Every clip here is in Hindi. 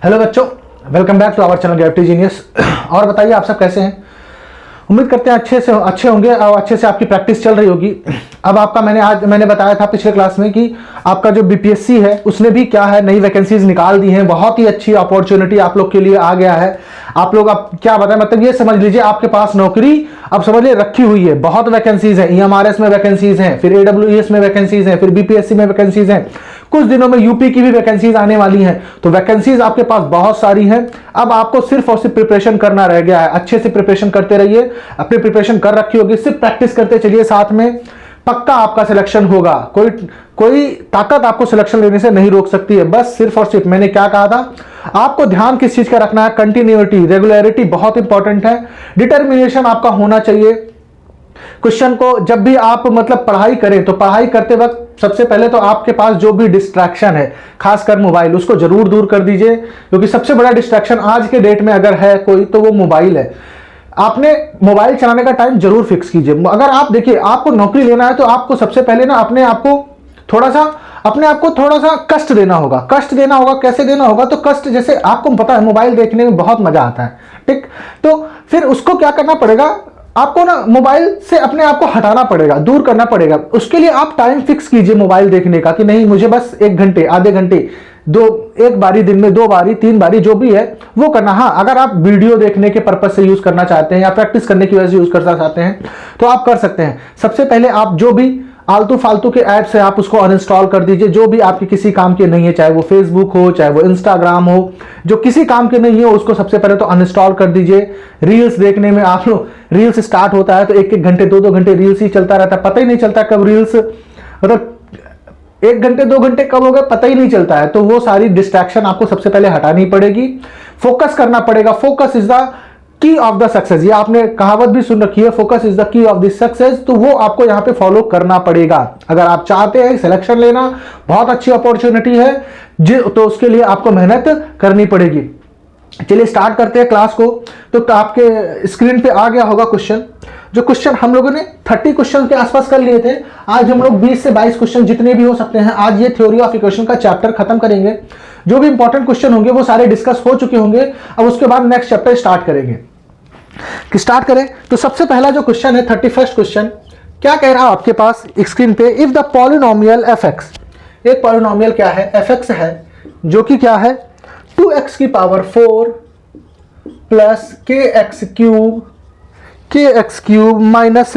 हेलो बच्चों, welcome back to our channel gravity genius. और बताइए आप सब कैसे हैं। उम्मीद करते हैं अच्छे होंगे और अच्छे से आपकी प्रैक्टिस चल रही होगी। अब आपका मैंने बताया था पिछले क्लास में कि आपका जो बीपीएससी है उसने भी क्या है नई वैकेंसीज निकाल दी हैं। बहुत ही अच्छी अपॉर्चुनिटी आप लोग के लिए आ गया है। आप लोग अब क्या बताएं, मतलब ये समझ लीजिए आपके पास नौकरी अब समझ लीजिए रखी हुई है। बहुत वैकेंसीज है, ईएमआरएस में वैकेंसीज हैं, फिर एडब्ल्यूएस में वैकेंसीज हैं, फिर बीपीएससी में वैकेंसीज हैं। कुछ दिनों में यूपी की भी वैकेंसीज आने वाली हैं। तो वैकेंसीज आपके पास बहुत सारी हैं। अब आपको सिर्फ और सिर्फ प्रिपरेशन करना रह गया है। अच्छे से प्रिपरेशन करते रहिए। अपनी प्रिपरेशन कर रखी होगी, सिर्फ प्रैक्टिस करते चलिए साथ में। पक्का आपका सिलेक्शन होगा। कोई ताकत आपको सिलेक्शन लेने से नहीं रोक सकती है। बस सिर्फ और सिर्फ मैंने क्या कहा था, आपको ध्यान किस चीज का रखना है, कंटिन्यूटी, रेगुलरिटी बहुत इंपॉर्टेंट है। डिटर्मिनेशन आपका होना चाहिए। क्वेश्चन को जब भी आप मतलब पढ़ाई करें तो पढ़ाई करते वक्त सबसे पहले तो आपके पास जो भी डिस्ट्रैक्शन है, खासकर मोबाइल, उसको जरूर दूर कर दीजिए। क्योंकि सबसे बड़ा डिस्ट्रैक्शन आज के डेट में अगर है कोई तो वो मोबाइल है। आपने मोबाइल चलाने का टाइम जरूर फिक्स कीजिए। अगर आप देखिए आपको नौकरी लेना है तो आपको सबसे पहले ना अपने आप को थोड़ा सा कष्ट देना होगा। कष्ट देना होगा, कैसे देना होगा, तो कष्ट जैसे आपको पता है मोबाइल देखने में बहुत मजा आता है, ठीक। तो फिर उसको क्या करना पड़ेगा, आपको ना मोबाइल से अपने आप को हटाना पड़ेगा, दूर करना पड़ेगा। उसके लिए आप टाइम फिक्स कीजिए मोबाइल देखने का कि नहीं मुझे बस 1 घंटे, आधे घंटे, एक बारी दिन में 2 बारी 3 बारी जो भी है वो करना। हाँ, अगर आप वीडियो देखने के पर्पज से यूज करना चाहते हैं या प्रैक्टिस करने की वजह से यूज करना चाहते हैं तो आप कर सकते हैं। सबसे पहले आप जो भी आलतू फालतू के ऐप्स है आप उसको अनइंस्टॉल कर दीजिए, जो भी आपके किसी काम के नहीं है, चाहे वो फेसबुक हो, चाहे वो इंस्टाग्राम हो, जो किसी काम के नहीं है उसको सबसे पहले तो अनइंस्टॉल कर दीजिए। रील्स देखने में आप लोग, रील्स स्टार्ट होता है तो 1-1 घंटे 2-2 घंटे रील्स ही चलता रहता है, पता ही नहीं चलता कब रील्स मतलब 1 घंटे 2 घंटे कब हो गए पता ही नहीं चलता है। तो वो सारी डिस्ट्रैक्शन आपको सबसे पहले हटानी पड़ेगी, फोकस करना पड़ेगा। Focus is the key of the success, ये आपने कहावत भी सुन रखी है, focus is the key of the success. तो वो आपको यहां पे फॉलो करना पड़ेगा अगर आप चाहते हैं सिलेक्शन लेना। बहुत अच्छी अपॉर्चुनिटी है तो उसके लिए आपको मेहनत करनी पड़ेगी। चलिए स्टार्ट करते हैं क्लास को। तो आपके स्क्रीन पे आ गया होगा क्वेश्चन। जो क्वेश्चन हम लोगों ने 30 क्वेश्चन के आसपास कर लिए थे, आज हम लोग 20 से 22 क्वेश्चन जितने भी हो सकते हैं, आज ये थ्योरी ऑफ इक्वेशन का चैप्टर खत्म करेंगे। जो भी इंपॉर्टेंट क्वेश्चन होंगे वो सारे डिस्कस हो चुके होंगे। अब उसके बाद नेक्स्ट चैप्टर स्टार्ट करेंगे। कि स्टार्ट करें तो सबसे पहला जो क्वेश्चन है 31st क्वेश्चन क्या कह रहा है आपके पास स्क्रीन पे, इफ द पॉलिनोमियल fx, एक पॉलिनोमियल क्या है fx है जो कि क्या है 2x की power 4 plus kx cube minus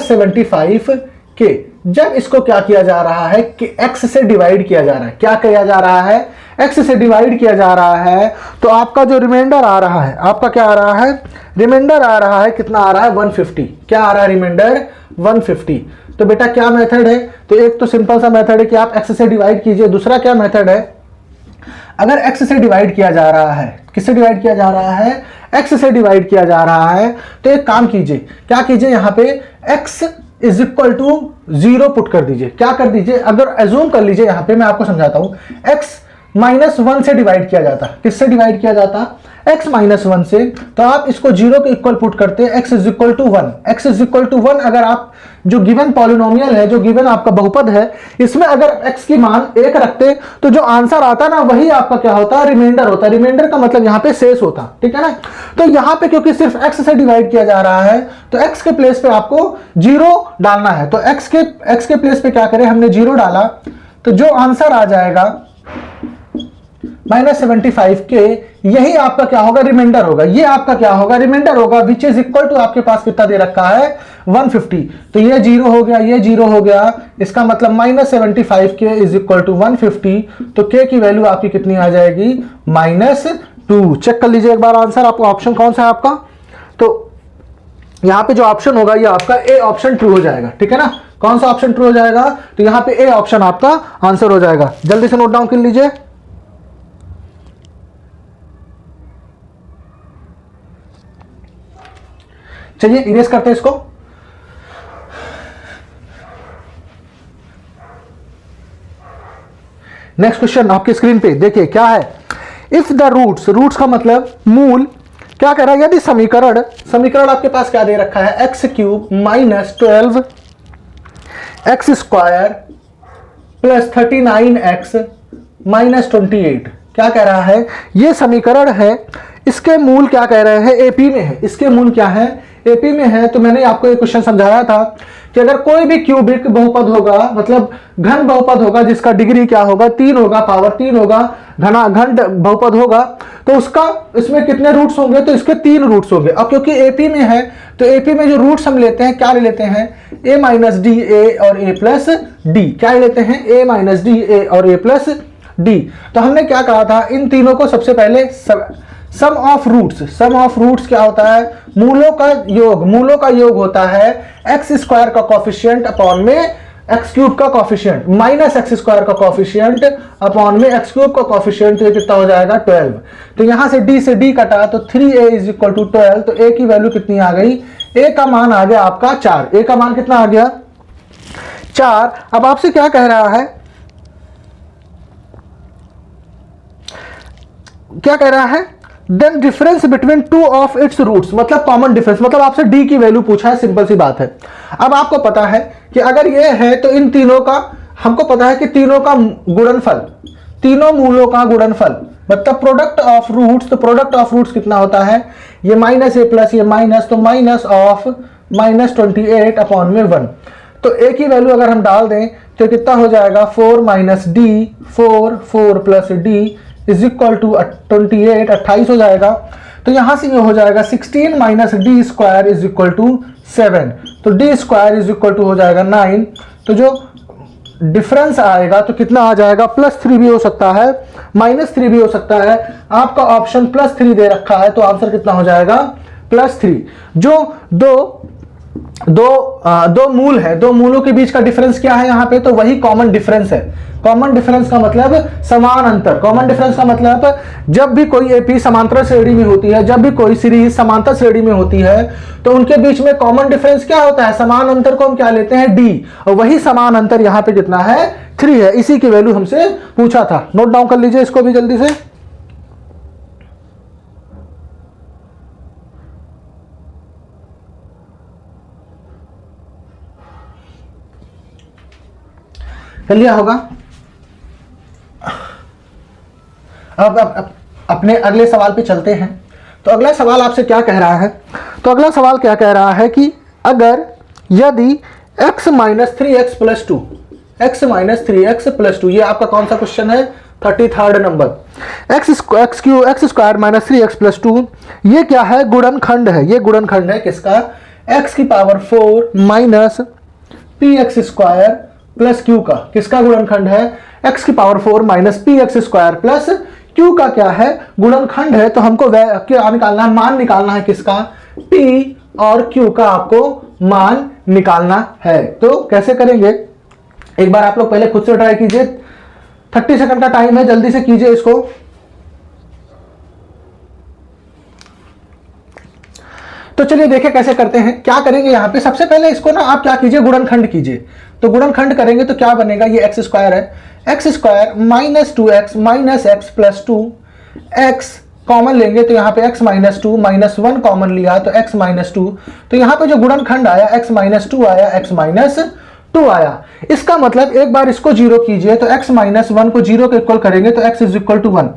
75k, जब इसको क्या किया जा रहा है कि x से डिवाइड किया जा रहा है। क्या किया जा रहा है, x से डिवाइड किया जा रहा है। तो आपका जो रिमाइंडर आ रहा है, आपका क्या आ रहा है, रिमाइंडर आ रहा है, कितना आ रहा है 150। क्या आ रहा है रिमाइंडर 150। तो बेटा क्या मेथड है, तो एक तो सिंपल सा मेथड है कि आप x से डिवाइड कीजिए। दूसरा क्या मेथड है, अगर x से डिवाइड किया जा रहा है, किससे डिवाइड किया जा रहा है, x से डिवाइड किया जा रहा है, तो एक काम कीजिए, क्या कीजिए यहाँ पे x is equal to 0 put कर दीजिए। क्या कर दीजिए, अगर एज्यूम कर लीजिए, यहाँ पे मैं आपको समझाता हूं, x -1 से डिवाइड किया जाता, किससे डिवाइड किया जाता, x -1 से, तो आप इसको 0 के इक्वल पुट करते हैं, x is equal to 1। x is equal to 1 अगर आप जो गिवन पॉलिनोमियल है, जो गिवन आपका बहुपद है, इसमें अगर x की मान 1 रखते तो जो आंसर आता ना वही आपका क्या होता, रिमाइंडर होता। रिमाइंडर का मतलब यहाँ पे शेष होता, ठीक है ना। तो यहाँ पे क्योंकि सिर्फ x से डिवाइड किया जा रहा है तो x के प्लेस पे आपको 0 डालना है। तो x के प्लेस पे क्या करें, हमने 0 डाला तो जो आंसर आ जाएगा -75k, यही आपका क्या होगा, रिमाइंडर होगा। ये आपका क्या होगा, रिमाइंडर होगा, विच इज इक्वल टू आपके पास कितना दे रखा है 150। तो ये 0 हो गया, ये 0 हो गया, इसका मतलब -75k इज इक्वल टू 150। तो k की वैल्यू आपकी कितनी आ जाएगी, -2। चेक कर लीजिए एक बार आंसर, आपको ऑप्शन कौन सा है आपका। तो यहाँ पे जो ऑप्शन होगा ये आपका ए ऑप्शन ट्रू हो जाएगा, ठीक है ना। कौन सा ऑप्शन ट्रू हो जाएगा, तो यहाँ पे ए ऑप्शन आपका आंसर हो जाएगा। जल्दी से नोट डाउन कर लीजिए। चलिए इरेज करते हैं इसको। नेक्स्ट क्वेश्चन आपके स्क्रीन पे देखिए क्या है, इफ द रूट्स का मतलब मूल, क्या कह रहा है, यदि समीकरण आपके पास क्या दे रखा है, x cube minus 12 x square plus 39x -28 क्या कह रहा है, ये समीकरण है, इसके मूल क्या कह रहे हैं, एपी में है, इसके मूल क्या है, एपी में है। तो मैंने आपको एक क्वेश्चन समझाया था कि अगर कोई भी क्यूबिक बहुपद होगा, मतलब घन बहुपद होगा जिसका डिग्री क्या होगा, 3 होगा, पावर 3 होगा, घन बहुपद होगा, तो उसका इसमें कितने रूट्स होंगे, तो इसके 3 रूट्स होंगे। अब क्योंकि एपी में है तो एपी में जो रूट्स हम लेते हैं क्या ले लेते हैं, a माइनस डी ए और a प्लस डी, क्या लेते हैं, a माइनस डी ए और a प्लस डी। तो हमने क्या कहा था, इन तीनों को सबसे पहले sum of roots, sum of roots क्या होता है, मूलों का योग, मूलों का योग होता है एक्स स्क्वायर का कॉफिशिएंट अपॉन में एक्स क्यूब का कॉफिशिएंट माइनस एक्स स्क्वायर का कॉफिशिएंट अपॉन में एक्स क्यूब का कॉफिशिएंट, तो ये कितना हो जाएगा 12। तो यहां से d से d कटा तो 3a इज इक्वल टू 12, तो a की वैल्यू कितनी आ गई, a का मान आ गया आपका 4, a का मान कितना आ गया 4। अब आपसे क्या कह रहा है, क्या कह रहा है, then difference between two of its roots, मतलब कॉमन डिफरेंस, मतलब आपसे d की वैल्यू पूछा है, सिंपल सी बात है। अब आपको पता है कि अगर ये है तो इन तीनों का, हमको पता है कि तीनों का गुणनफल, तीनों मूलों का गुणनफल मतलब प्रोडक्ट ऑफ रूट्स, तो प्रोडक्ट ऑफ रूट्स कितना होता है, ये माइनस ए प्लस ये माइनस, तो माइनस ऑफ -28 अपॉन में 1। तो a की वैल्यू अगर हम डाल दें तो कितना हो जाएगा, 4 minus d, 4 plus d is equal to 28, 28 हो जाएगा। तो यहां से ये हो जाएगा 16 minus d square is equal to 7, तो d square is equal to हो जाएगा 9। तो जो डिफरेंस आएगा तो कितना आ जाएगा, +3 भी हो सकता है, -3 भी हो सकता है, आपका ऑप्शन +3 दे रखा है, तो आंसर कितना हो जाएगा +3। जो दो मूल है, दो मूलों के बीच का डिफरेंस क्या है यहाँ पे, तो वही कॉमन डिफरेंस है। कॉमन डिफरेंस का मतलब समान अंतर, कॉमन डिफरेंस का मतलब जब भी कोई एपी समांतर श्रेणी में होती है, जब भी कोई सीरीज समांतर श्रेणी में होती है, तो उनके बीच में कॉमन डिफरेंस क्या होता है, समान अंतर को हम क्या लेते हैं d, और वही समान अंतर यहाँ पे कितना है 3 है, इसी की वैल्यू हमसे पूछा था। नोट डाउन कर लीजिए इसको भी जल्दी से। कर लिया होगा। अब अपने अगले सवाल पे चलते हैं। तो अगला सवाल आपसे क्या कह रहा है, तो अगला सवाल क्या कह रहा है कि अगर यदि x minus 3x plus 2, x minus 3x plus 2, ये आपका कौन सा क्वेश्चन है, 33rd number, x square minus 3x plus 2, ये क्या है, गुणनखंड है, ये गुणनखंड है किसका, x की power 4 minus px square plus q का, किसका गुणनखंड है, x की power 4 minus px square plus q का क्या है, गुणनखंड है। तो हमको क्या निकालना है, मान निकालना है किसका, p और q का आपको मान निकालना है। तो कैसे करेंगे, एक बार आप लोग पहले खुद से ट्राई कीजिए, 30 सेकंड का टाइम है, जल्दी से कीजिए इसको। तो चलिए देखें कैसे करते हैं। क्या करेंगे यहाँ पे, सबसे पहले इसको ना आप क्या कीजिए, गुणनखंड कीजिए। तो गुणनखंड करेंगे तो क्या बनेगा, ये एक्स स्क्वायर है, x square minus 2x minus x plus 2, x common लेंगे तो यहाँ पे x माइनस 2 माइनस 1 कॉमन लिया तो x माइनस 2, तो यहाँ पे जो गुणनखंड आया x माइनस 2 आया, x माइनस 2 आया। इसका मतलब एक बार इसको 0 कीजिए तो x माइनस 1 को 0 के इक्वल करेंगे तो x इज इक्वल टू 1।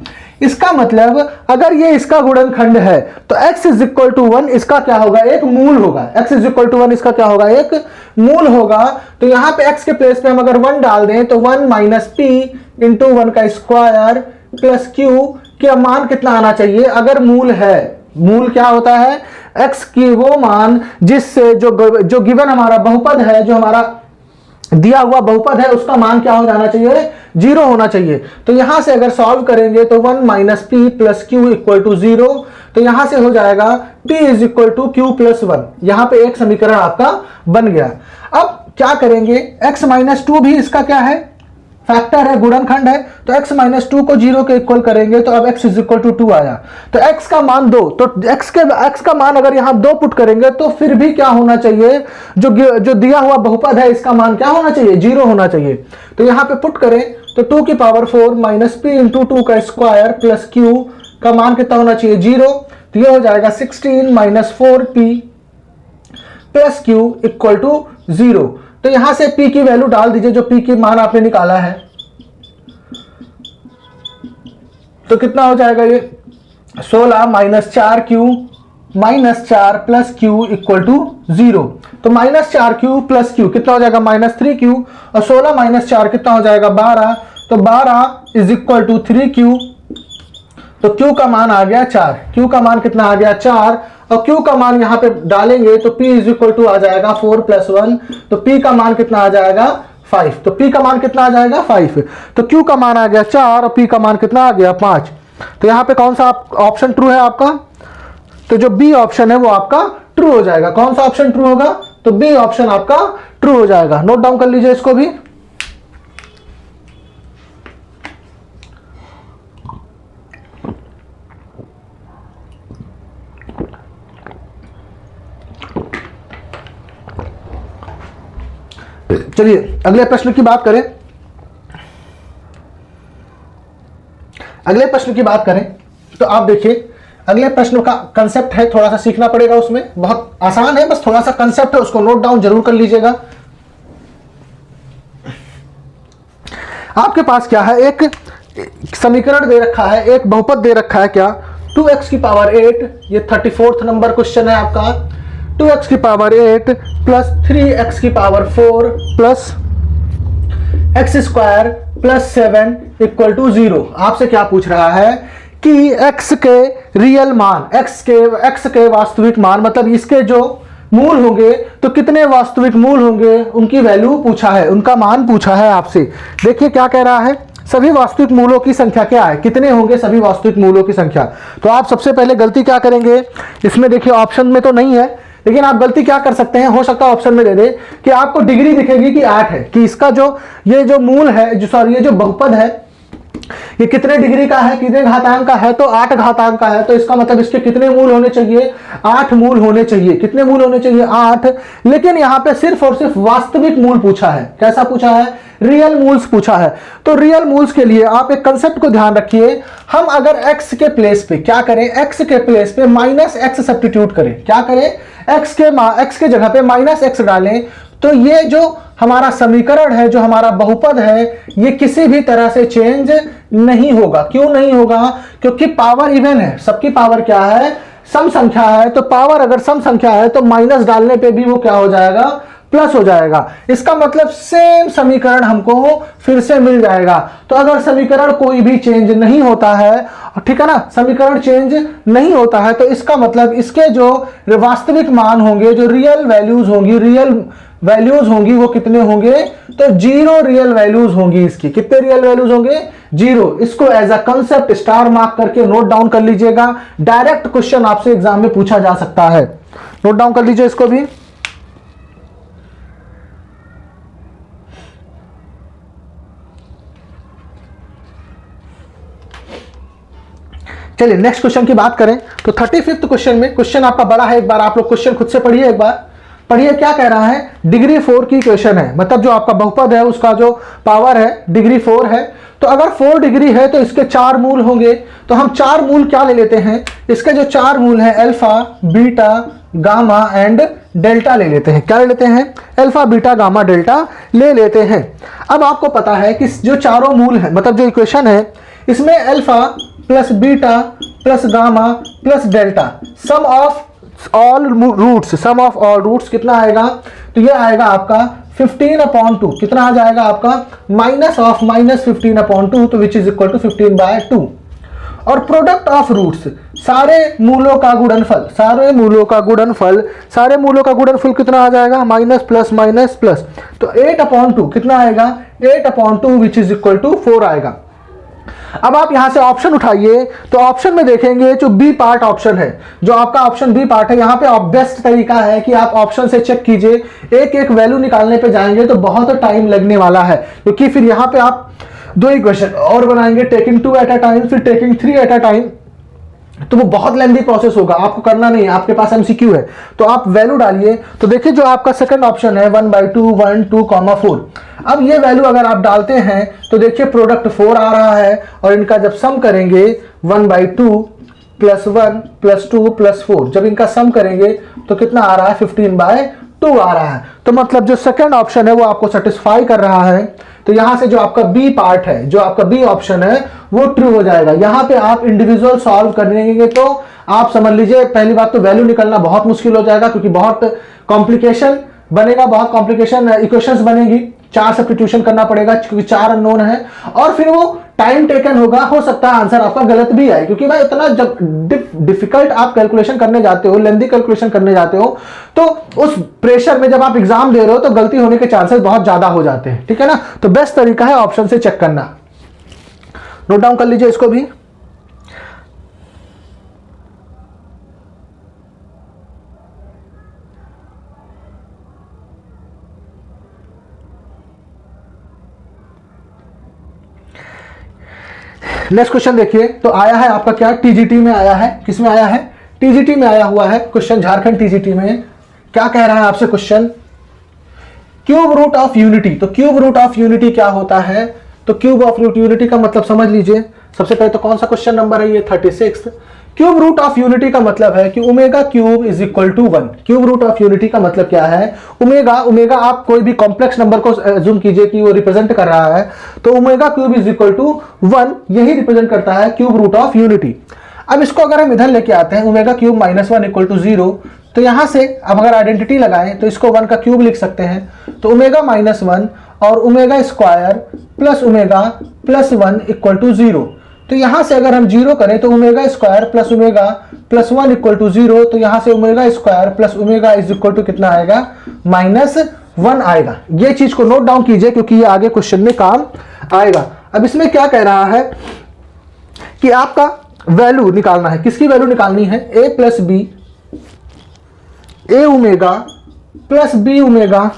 इसका मतलब अगर ये इसका गुणनखंड है तो x इज इक्वल टू 1 इसका क्या होगा, एक मूल होगा, x इज इक्वल टू 1 इसका क्या होगा, एक मूल होगा। तो यहाँ पे x के प्लेस पे हम अगर 1 डाल दें तो 1 माइनस p इंटू 1 का स्क्वायर प्लस q का मान कितना आना चाहिए, अगर मूल है, मूल क्या होता है, x की वो मान जिससे जो गिवन हमारा बहुपद है, जो हमारा दिया हुआ बहुपद है, उसका मान क्या हो जाना चाहिए, 0 होना चाहिए। तो यहां से अगर सॉल्व करेंगे तो 1 minus p plus q equal to 0, तो यहां से हो जाएगा p is equal to q plus 1। यहां पे एक समीकरण आपका बन गया। अब क्या करेंगे, x माइनस 2 भी इसका क्या है, फैक्टर है, गुणनखंड है, तो x माइनस 2 को 0 के इक्वल करेंगे तो अब x इज इक्वल टू 2 आया। तो x का मान 2, तो x का मान अगर यहां 2 पुट करेंगे तो फिर भी क्या होना चाहिए, जो दिया हुआ बहुपद है इसका मान क्या होना चाहिए, 0 होना चाहिए। तो यहां पे पुट करें तो 2 की पावर 4 माइनस पी इंटू 2 का स्क्वायर प्लस क्यू का मान कितना होना चाहिए, 0। तो यह हो जाएगा 16 minus 4p plus q equal to 0। तो यहां से p की वैल्यू डाल दीजिए, जो p की मान आपने निकाला है। तो कितना हो जाएगा ये 16 minus 4q minus 4 plus q equal to 0। तो माइनस 4q प्लस q कितना हो जाएगा -3q, और 16 माइनस 4 कितना हो जाएगा 12। तो 12 इज इक्वल टू 3q। तो q का मान आ गया 4, q का मान कितना आ गया 4, और q का मान यहां पे डालेंगे तो p इज इक्वल टू आ जाएगा 4 + 1। तो p का मान कितना आ जाएगा 5। तो p का मान कितना आ जाएगा 5। तो q का मान आ गया 4 और p का मान कितना आ गया 5। तो यहां पे कौन सा ऑप्शन ट्रू है आपका? तो जो बी ऑप्शन है वो आपका ट्रू हो जाएगा। कौन सा ऑप्शन ट्रू होगा? तो बी ऑप्शन आपका ट्रू हो जाएगा। नोट डाउन कर लीजिए इसको भी। चलिए अगले प्रश्न की बात करें। अगले प्रश्न की बात करें तो आप देखिए अगले प्रश्न का कंसेप्ट है, थोड़ा सा सीखना पड़ेगा, उसमें बहुत आसान है, बस थोड़ा सा कंसेप्ट है, उसको नोट डाउन जरूर कर लीजिएगा। आपके पास क्या है, एक समीकरण दे रखा है, एक बहुपद दे रखा है, क्या 2x की पावर 8, ये 34th नंबर क्वेश्चन है आपका। 2x की पावर 8 प्लस 3x की power 4 plus x square plus 7 equal to 0। आपसे क्या पूछ रहा है कि x के रियल मान, x के वास्तविक मान, मतलब इसके जो मूल होंगे तो कितने वास्तविक मूल होंगे, उनकी वैल्यू पूछा है, उनका मान पूछा है आपसे। देखिए क्या कह रहा है, सभी वास्तविक मूलों की संख्या क्या है, कितने होंगे सभी वास्तविक मूलों की संख्या। तो आप सबसे पहले गलती क्या करेंगे, इसमें देखिए ऑप्शन में तो नहीं है, लेकिन आप गलती क्या कर सकते हैं, हो सकता है ऑप्शन में दे दे कि आपको डिग्री दिखेगी कि 8 है, कि इसका जो ये जो मूल है, जो सॉरी ये जो बहुपद है ये कितने डिग्री का है, कितने घातांक का है, तो 8 घातांक का है। तो इसका मतलब इसके कितने मूल होने चाहिए, 8 मूल होने चाहिए। कितने मूल होने चाहिए, 8। लेकिन यहां पे सिर्फ और सिर्फ वास्तविक मूल पूछा है। कैसा पूछा है, रियल मूल्स पूछा है। तो रियल मूल्स के लिए आप एक कंसेप्ट को ध्यान रखिए, हम अगर x के प्लेस पे क्या करें, x के प्लेस पे -x सब्स्टिट्यूट करें, क्या करें, x के जगह पे -x डालें, तो ये जो हमारा समीकरण है, जो हमारा बहुपद है, ये किसी भी तरह से चेंज नहीं होगा। क्यों नहीं होगा, क्योंकि पावर इवन है, सबकी पावर क्या है, सम संख्या है। तो पावर अगर सम संख्या है तो माइनस डालने पे भी वो क्या हो जाएगा, प्लस हो जाएगा। इसका मतलब सेम समीकरण हमको फिर से मिल जाएगा। तो अगर समीकरण कोई भी चेंज नहीं होता है, ठीक है ना, समीकरण चेंज नहीं होता है, तो इसका मतलब इसके जो वास्तविक मान होंगे, जो रियल वैल्यूज होंगी, वो कितने होंगे, तो 0 रियल वैल्यूज होंगी। इसकी कितने रियल वैल्यूज होंगे, 0। इसको as a concept star mark करके नोट डाउन कर लीजिएगा। डायरेक्ट क्वेश्चन आपसे एग्जाम में पूछा जा सकता है, नोट डाउन कर लीजिए इसको भी। चलिए नेक्स्ट क्वेश्चन की बात करें तो 35th क्वेश्चन में, क्वेश्चन आपका बड़ा है, एक बार आप लोग क्वेश्चन खुद से पढ़िए, एक बार पढ़िए क्या कह रहा है। डिग्री 4 की इक्वेशन है, मतलब जो आपका बहुपद है उसका जो पावर है डिग्री 4 है। तो अगर 4 डिग्री है तो इसके 4 मूल होंगे। तो हम 4 मूल क्या ले लेते हैं, इसके जो 4 मूल है alpha, beta, gamma and delta ले लेते हैं। क्या ले लेते हैं, अल्फा, बीटा, गामा, डेल्टा ले लेते हैं। अब आपको पता है कि जो चारों मूल है, मतलब जो इक्वेशन है, इसमें alpha plus beta plus gamma plus delta, sum of all roots कितना आएगा, तो ये आएगा आपका 15/2। कितना आ जाएगा आपका, -15/2, तो विच इज इक्वल टू 15/2। और प्रोडक्ट ऑफ रूट्स, सारे मूलों का गुणनफल कितना आ जाएगा, माइनस प्लस। तो 8/2 कितना आएगा, 8/2 विच इज इक्वल टू 4 आएगा। अब आप यहां से ऑप्शन उठाइए तो ऑप्शन में देखेंगे जो बी पार्ट ऑप्शन है, जो आपका ऑप्शन बी पार्ट है, यहां पे बेस्ट तरीका है कि आप ऑप्शन से चेक कीजिए। एक एक वैल्यू निकालने पे जाएंगे तो बहुत टाइम लगने वाला है, क्योंकि फिर यहां पे आप 2 इक्वेशन और बनाएंगे, टेकिंग 2 एट अ टाइम, फिर टेकिंग 3 एट अ टाइम, तो वो बहुत लेंथी प्रोसेस होगा, आपको करना नहीं है, आपके पास एमसीक्यू है। तो आप वैल्यू डालिए, तो देखिए जो आपका सेकंड ऑप्शन है 1/2, 1, 2, 4। अब ये वैल्यू अगर आप डालते हैं तो देखिए प्रोडक्ट 4 आ रहा है, और इनका जब सम करेंगे 1/2 + 1 + 2 + 4, जब इनका सम करेंगे तो कितना आ रहा है, 15/2 आ रहा है। तो मतलब जो सेकंड ऑप्शन है वो आपको सेटिस्फाई कर रहा है, तो यहां से जो आपका बी पार्ट है, जो आपका बी ऑप्शन है वो ट्रू हो जाएगा। यहां पे आप इंडिविजुअल सॉल्व करेंगे तो आप समझ लीजिए पहली बात तो वैल्यू निकलना बहुत मुश्किल हो जाएगा, क्योंकि बहुत कॉम्प्लिकेशन बनेगा, बहुत कॉम्प्लिकेशन इक्वेशंस बनेगी, 4 सब्स्टिट्यूशन करना पड़ेगा क्योंकि 4 अननोन है, और फिर वो टाइम टेकन होगा, हो सकता है आंसर आपका गलत भी आए, क्योंकि भाई इतना जब डिफिकल्ट आप कैलकुलेशन करने जाते हो, लेंथी कैलकुलेशन करने जाते हो, तो उस प्रेशर में जब आप एग्जाम दे रहे हो तो गलती होने के चांसेस बहुत ज्यादा हो जाते हैं, ठीक है ना। तो बेस्ट तरीका है ऑप्शन से चेक करना। नोट डाउन कर लीजिए इसको भी। नेक्स्ट क्वेश्चन देखिए, तो आया है आपका क्या, टीजीटी में आया है, किसमें आया है, टीजीटी में आया हुआ है क्वेश्चन, झारखंड टीजीटी में। क्या कह रहा है आपसे question, cube root of unity. तो क्यूब रूट ऑफ यूनिटी क्या होता है, तो क्यूब ऑफ रूट यूनिटी का मतलब समझ लीजिए। सबसे पहले तो कौन सा क्वेश्चन नंबर है ये, 36। क्यूब रूट ऑफ यूनिटी का मतलब है कि omega cube is equal to 1। Cube root of unity का मतलब क्या है, ओमेगा, ओमेगा आप कोई भी कॉम्प्लेक्स नंबर को अज्यूम कीजिए कि वो रिप्रेजेंट कर रहा है, तो omega cube is equal to 1 यही रिप्रेजेंट करता है क्यूब रूट ऑफ यूनिटी। अब इसको अगर हम इधर लेके आते हैं, ओमेगा क्यूब -1 इक्वल टू 0, तो यहां से अब अगर आइडेंटिटी लगाएं तो इसको 1 का क्यूब लिख सकते हैं, तो ओमेगा -1 और omega square plus omega plus 1 equal to 0। तो यहां से अगर हम 0 करें तो omega square plus omega plus 1 equal to 0, तो यहां से omega square plus omega is equal to कितना आएगा, -1 आएगा। ये चीज को नोट डाउन कीजिए क्योंकि ये आगे क्वेश्चन में काम आएगा। अब इसमें क्या कह रहा है कि आपका वैल्यू निकालना है, किसकी वैल्यू निकालनी है, A plus B, A omega plus B omega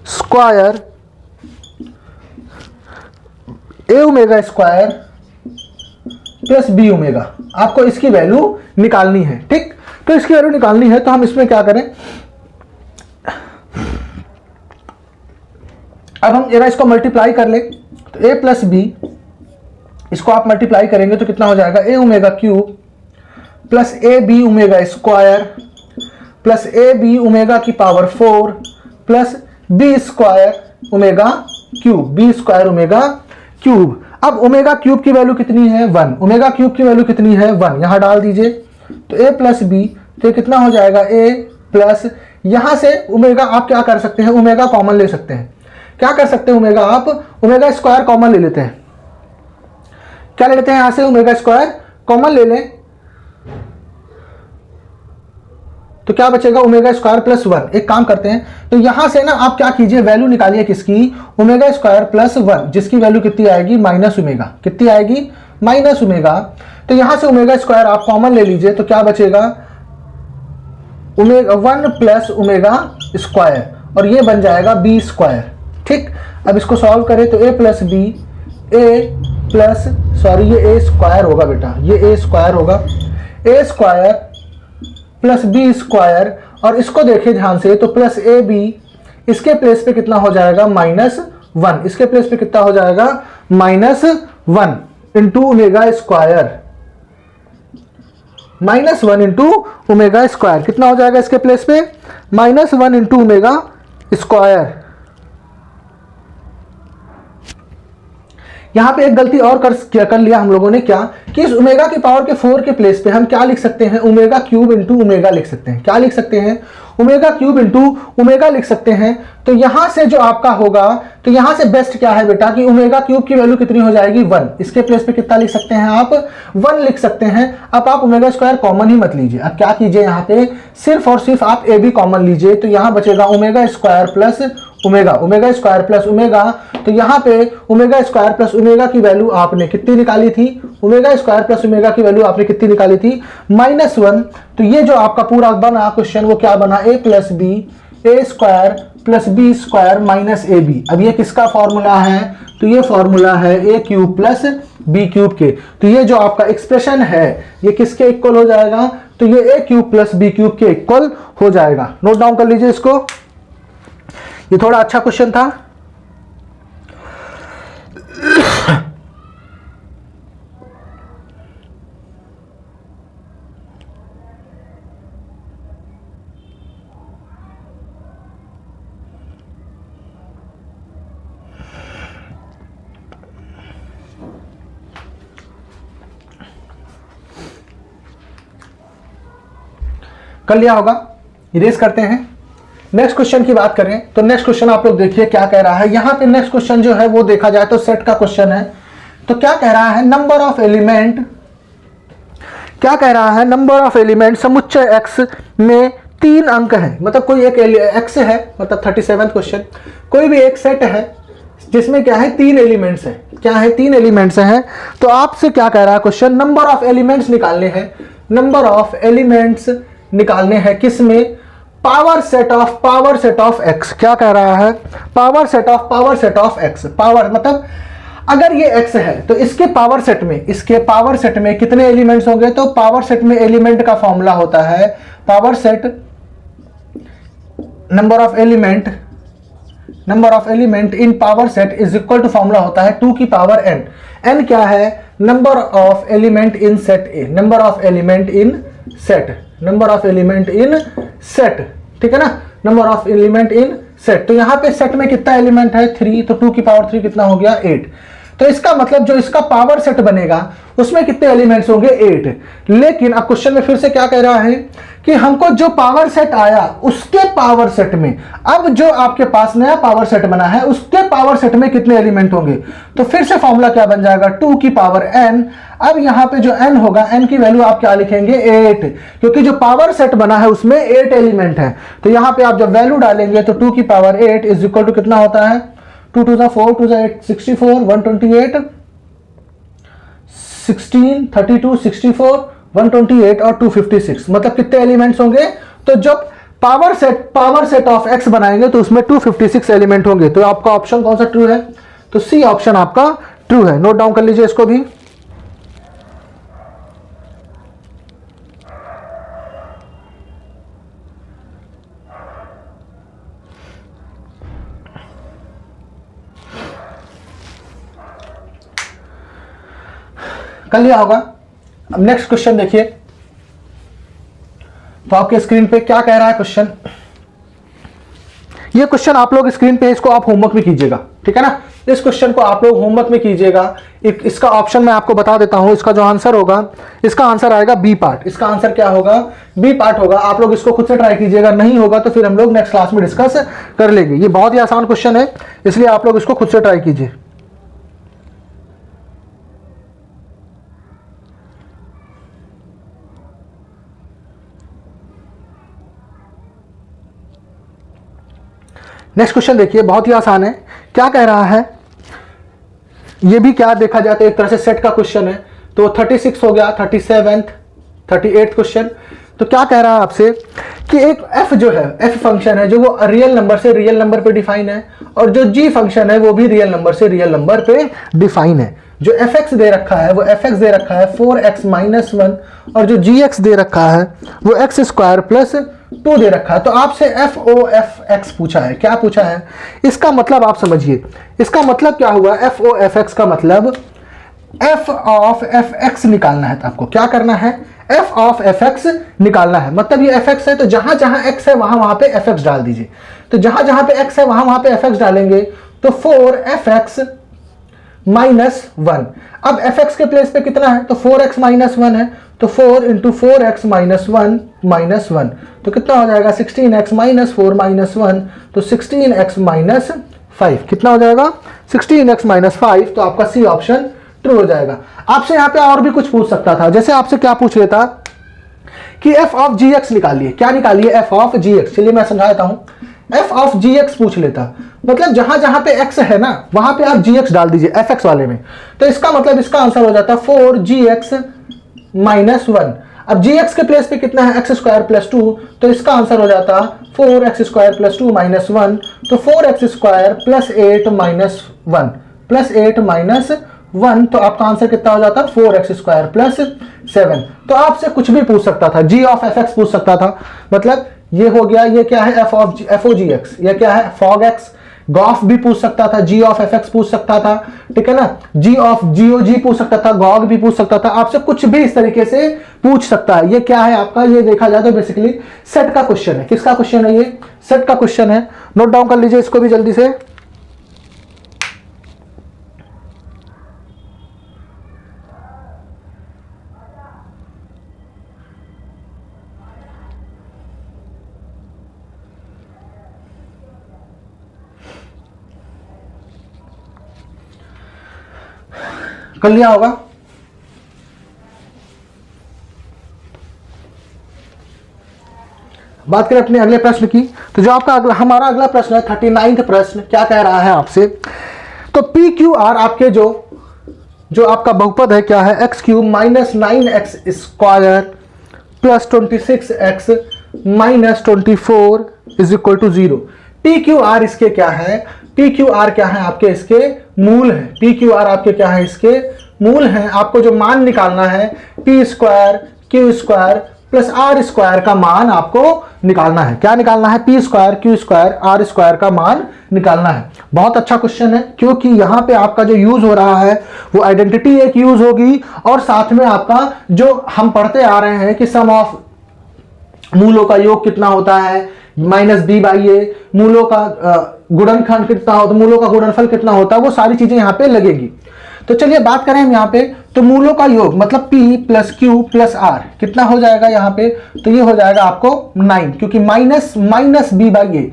square, A omega square plus B omega, आपको इसकी वैल्यू निकालनी है, ठीक। तो इसकी वैल्यू निकालनी है तो हम इसमें क्या करें, अब हम जरा इसको मल्टीप्लाई कर ले, तो ए प्लस बी, इसको आप मल्टीप्लाई करेंगे तो कितना हो जाएगा, A omega cube plus A B omega square plus A B omega की power 4 plus B square omega cube, B square omega cube. अब ओमेगा क्यूब की वैल्यू कितनी है, 1, ओमेगा क्यूब की वैल्यू कितनी है, 1, यहां डाल दीजिए, तो ए प्लस बी, तो कितना हो जाएगा, ए प्लस, यहां से ओमेगा आप क्या कर सकते हैं, ओमेगा कॉमन ले सकते हैं। क्या कर सकते हैं ओमेगा, आप ओमेगा स्क्वायर कॉमन ले लेते हैं, क्या ले लेते हैं, यहां से ओमेगा स्क्वायर कॉमन ले लें, तो क्या बचेगा, ओमेगा स्क्वायर प्लस 1। एक काम करते हैं, तो यहां से ना आप क्या कीजिए, वैल्यू निकालिए किसकी, ओमेगा स्क्वायर प्लस 1, जिसकी वैल्यू कितनी आएगी, माइनस ओमेगा, कितनी आएगी, माइनस ओमेगा। तो यहां से ओमेगा स्क्वायर आप कॉमन ले लीजिए, तो क्या बचेगा, ओमेगा 1 प्लस ओमेगा स्क्वायर, और ये बन जाएगा बी स्क्वायर, ठीक। अब इसको सॉल्व करें तो ए प्लस बी, ए प्लस, सॉरी ये ए स्क्वायर होगा बेटा, ये ए स्क्वायर होगा, ए स्क्वायर प्लस बी स्क्वायर, और इसको देखें ध्यान से तो प्लस ए बी, इसके प्लेस पे कितना हो जाएगा, -1, इसके प्लेस पे कितना हो जाएगा, -1 into omega square, -1 into omega square, कितना हो जाएगा इसके प्लेस पे, -1 इंटू ओमेगा स्क्वायर। यहां पे एक गलती और कर लिया हम लोगों ने, क्या कि इस ओमेगा की पावर के 4 के प्लेस पे हम क्या लिख सकते हैं, ओमेगा क्यूब इंटू ओमेगा लिख सकते हैं, क्या लिख सकते हैं, ओमेगा क्यूब इंटू ओमेगा लिख सकते हैं। तो यहां से जो आपका होगा, तो यहां से बेस्ट क्या है बेटा कि ओमेगा क्यूब की वैल्यू कितनी हो जाएगी, 1, इसके प्लेस पे कितना लिख सकते हैं आप, 1 लिख सकते हैं। अब आप ओमेगा स्क्वायर कॉमन ही मत लीजिए, अब क्या कीजिए, यहाँ पे सिर्फ और सिर्फ आप ए बी कॉमन लीजिए, तो यहां बचेगा omega square plus omega, omega square plus omega, तो यहाँ पे ओमेगा स्क्वायर प्लस ओमेगा की वैल्यू आपने कितनी निकाली थी, ओमेगा स्क्वायर प्लस ओमेगा की वैल्यू आपने कितनी निकाली थी, -1। तो ये जो आपका पूरा बना क्वेश्चन वो क्या बना, A plus B, A square plus B square minus A B. अब ये किसका फॉर्मूला है, तो ये फॉर्मूला है A cube plus B cube के। तो ये जो आपका एक्सप्रेशन है ये किसके इक्वल हो जाएगा, तो ये ए क्यूब प्लस बी क्यूब के इक्वल हो जाएगा। नोट डाउन कर लीजिए इसको, ये थोड़ा अच्छा क्वेश्चन था। कर लिया होगा, इरेज करते हैं। नेक्स्ट क्वेश्चन की बात करें तो नेक्स्ट क्वेश्चन आप लोग देखिए क्या कह रहा है। यहां पे नेक्स्ट क्वेश्चन जो है वो देखा जाए तो सेट का क्वेश्चन है। तो क्या कह रहा है, नंबर ऑफ एलिमेंट, क्या कह रहा है, नंबर ऑफ एलिमेंट समुच्चय एक्स में 3 अंक है। मतलब कोई एक एक्स है, मतलब 37 क्वेश्चन, कोई भी एक सेट है जिसमें क्या है 3 एलिमेंट्स है, क्या है 3 एलिमेंट्स हैं। तो आपसे क्या कह रहा है क्वेश्चन, नंबर ऑफ एलिमेंट्स निकालने हैं, नंबर ऑफ एलिमेंट्स निकालने हैं किसमें, पावर सेट ऑफ एक्स। क्या कह रहा है, power set of x. Power मतलब अगर ये x है तो इसके पावर सेट में कितने एलिमेंट्स होंगे। तो पावर सेट में एलिमेंट का फॉर्मूला होता है, power set number of element in power set is equal to formula होता है 2 की पावर n। n क्या है, number of element in set A, number of element in set, ठीक है ना, number of element in set. तो यहां पे सेट में कितना एलिमेंट है 3, तो 2 की पावर 3 कितना हो गया 8। तो इसका मतलब जो इसका पावर सेट बनेगा उसमें कितने एलिमेंट्स होंगे 8। लेकिन अब क्वेश्चन में फिर से क्या कह रहा है कि हमको जो पावर सेट आया उसके पावर सेट में, अब जो आपके पास नया पावर सेट बना है उसके पावर सेट में कितने एलिमेंट होंगे। तो फिर से फॉर्मूला क्या बन जाएगा, 2 की पावर n। अब यहां पे जो n होगा, n की वैल्यू आप क्या लिखेंगे 8, क्योंकि जो पावर सेट बना है उसमें 8 एलिमेंट है। तो यहां पे आप जब वैल्यू डालेंगे तो 2 की पावर 8 इज इक्वल टू कितना होता है, 2 2 4 2 8 64 128 16 32 64 128 और 256, मतलब कितने एलिमेंट्स होंगे। तो जब पावर सेट ऑफ एक्स बनाएंगे तो उसमें 256 एलिमेंट होंगे। तो आपका ऑप्शन कौन सा ट्रू है, तो सी ऑप्शन आपका ट्रू है। नोट डाउन कर लीजिए इसको भी। कर लिया होगा। अब नेक्स्ट क्वेश्चन देखिए, तो आपके स्क्रीन पे क्या कह रहा है क्वेश्चन। ये क्वेश्चन आप लोग स्क्रीन पे, इसको आप होमवर्क में कीजिएगा, ठीक है ना। इस क्वेश्चन को आप लोग होमवर्क में कीजिएगा। इसका ऑप्शन मैं आपको बता देता हूं। इसका जो आंसर होगा, इसका आंसर आएगा बी पार्ट। इसका आंसर क्या होगा, बी पार्ट होगा। आप लोग इसको खुद से ट्राई कीजिएगा, नहीं होगा तो फिर हम लोग नेक्स्ट क्लास में डिस्कस कर लेंगे। ये बहुत ही आसान क्वेश्चन है, इसलिए आप लोग इसको खुद से ट्राई कीजिए। नेक्स्ट क्वेश्चन देखिए, बहुत ही आसान है। क्या कह रहा है, ये भी क्या देखा जाए तो एक तरह से सेट का क्वेश्चन है। तो 36 हो गया, 37 38 क्वेश्चन। तो क्या कह रहा है आपसे कि एक f जो है, f फंक्शन है जो वो रियल नंबर से रियल नंबर पे डिफाइन है, और जो g फंक्शन है वो भी रियल नंबर से रियल नंबर पे डिफाइन है। जो fx दे रखा है वो fx दे रखा है 4x - 1, और जो gx दे रखा है वो x² + 2 दे रखा है। तो आपसे f o f x पूछा है। क्या पूछा है, इसका मतलब आप समझिए, इसका मतलब क्या हुआ, f o f x का मतलब f ऑफ f x निकालना है। तो आपको क्या करना है, f ऑफ f x निकालना है। मतलब ये f x है तो जहां जहां x है वहां वहां पे f x डाल दीजिए। तो जहां जहां पे x है वहां वहां पे f x डालेंगे तो 4fx - 1। अब fx के प्लेस पे कितना है, तो 4x - 1 है, तो 4 × 4x - 1 - 1 तो कितना हो जाएगा 16x - 4 - 1, तो 16x - 5 कितना हो जाएगा 16x - 5। तो आपका सी ऑप्शन ट्रू हो जाएगा। आपसे यहां पे और भी कुछ पूछ सकता था, जैसे आपसे क्या पूछ लेता कि f ऑफ gx निकालिए। क्या निकालिए, f ऑफ gx। चलिए मैं समझा देता हूं, f ऑफ gx पूछ लेता, मतलब जहां जहां पे x है ना वहां पे आप gx डाल दीजिए fx वाले में। तो इसका मतलब इसका आंसर हो जाता 4gx - 1। अब gx के प्लेस पे कितना है, x² + 2, तो इसका आंसर हो जाता 4x² + 2 - 1, तो 4x² + 8 - 1 तो आपका आंसर कितना हो जाता 4x² + 7। तो आपसे कुछ भी पूछ सकता था, g ऑफ fx पूछ सकता था। मतलब ये हो गया, ये क्या है fogx, ये क्या है fogx। गॉफ भी पूछ सकता था, g ऑफ fx पूछ सकता था, ठीक है ना, g ऑफ gog पूछ सकता था, gog भी पूछ सकता था। आपसे कुछ भी इस तरीके से पूछ सकता है। ये क्या है आपका, ये देखा जाए तो बेसिकली सेट का क्वेश्चन है। किसका क्वेश्चन है, ये सेट का क्वेश्चन है। नोट डाउन कर लीजिए इसको भी जल्दी से। कर लिया होगा। बात करें अपने अगले प्रश्न की, तो जो आपका हमारा अगला प्रश्न है 39वां प्रश्न, क्या कह रहा है आपसे, तो पी क्यू आर आपके जो आपका बहुपद है क्या है, x cube minus 9x square plus 26x minus 24 is equal to 0। P q r इसके क्या है, पी क्यू आर क्या है आपके, इसके मूल है। पी क्यू आर आपके क्या है, इसके मूल हैं। आपको जो मान निकालना है p square q square plus r square का मान आपको निकालना है। क्या निकालना है, p square q square r square का मान निकालना है। बहुत अच्छा क्वेश्चन है, क्योंकि यहां पे आपका जो यूज हो रहा है वो आइडेंटिटी एक यूज होगी, और साथ में आपका जो हम पढ़ते आ रहे हैं कि सम ऑफ मूलों का योग कितना होता है माइनस बी बाई ए, मूलों का गुणनखंड कितना होता है, मूलों का गुणनफल कितना होता है, वो सारी चीजें यहाँ पे लगेगी। तो चलिए बात करें हम यहाँ पे, तो मूलों का योग मतलब p plus q plus r कितना हो जाएगा यहाँ पे, तो ये हो जाएगा आपको 9, क्योंकि माइनस बी बाई ए।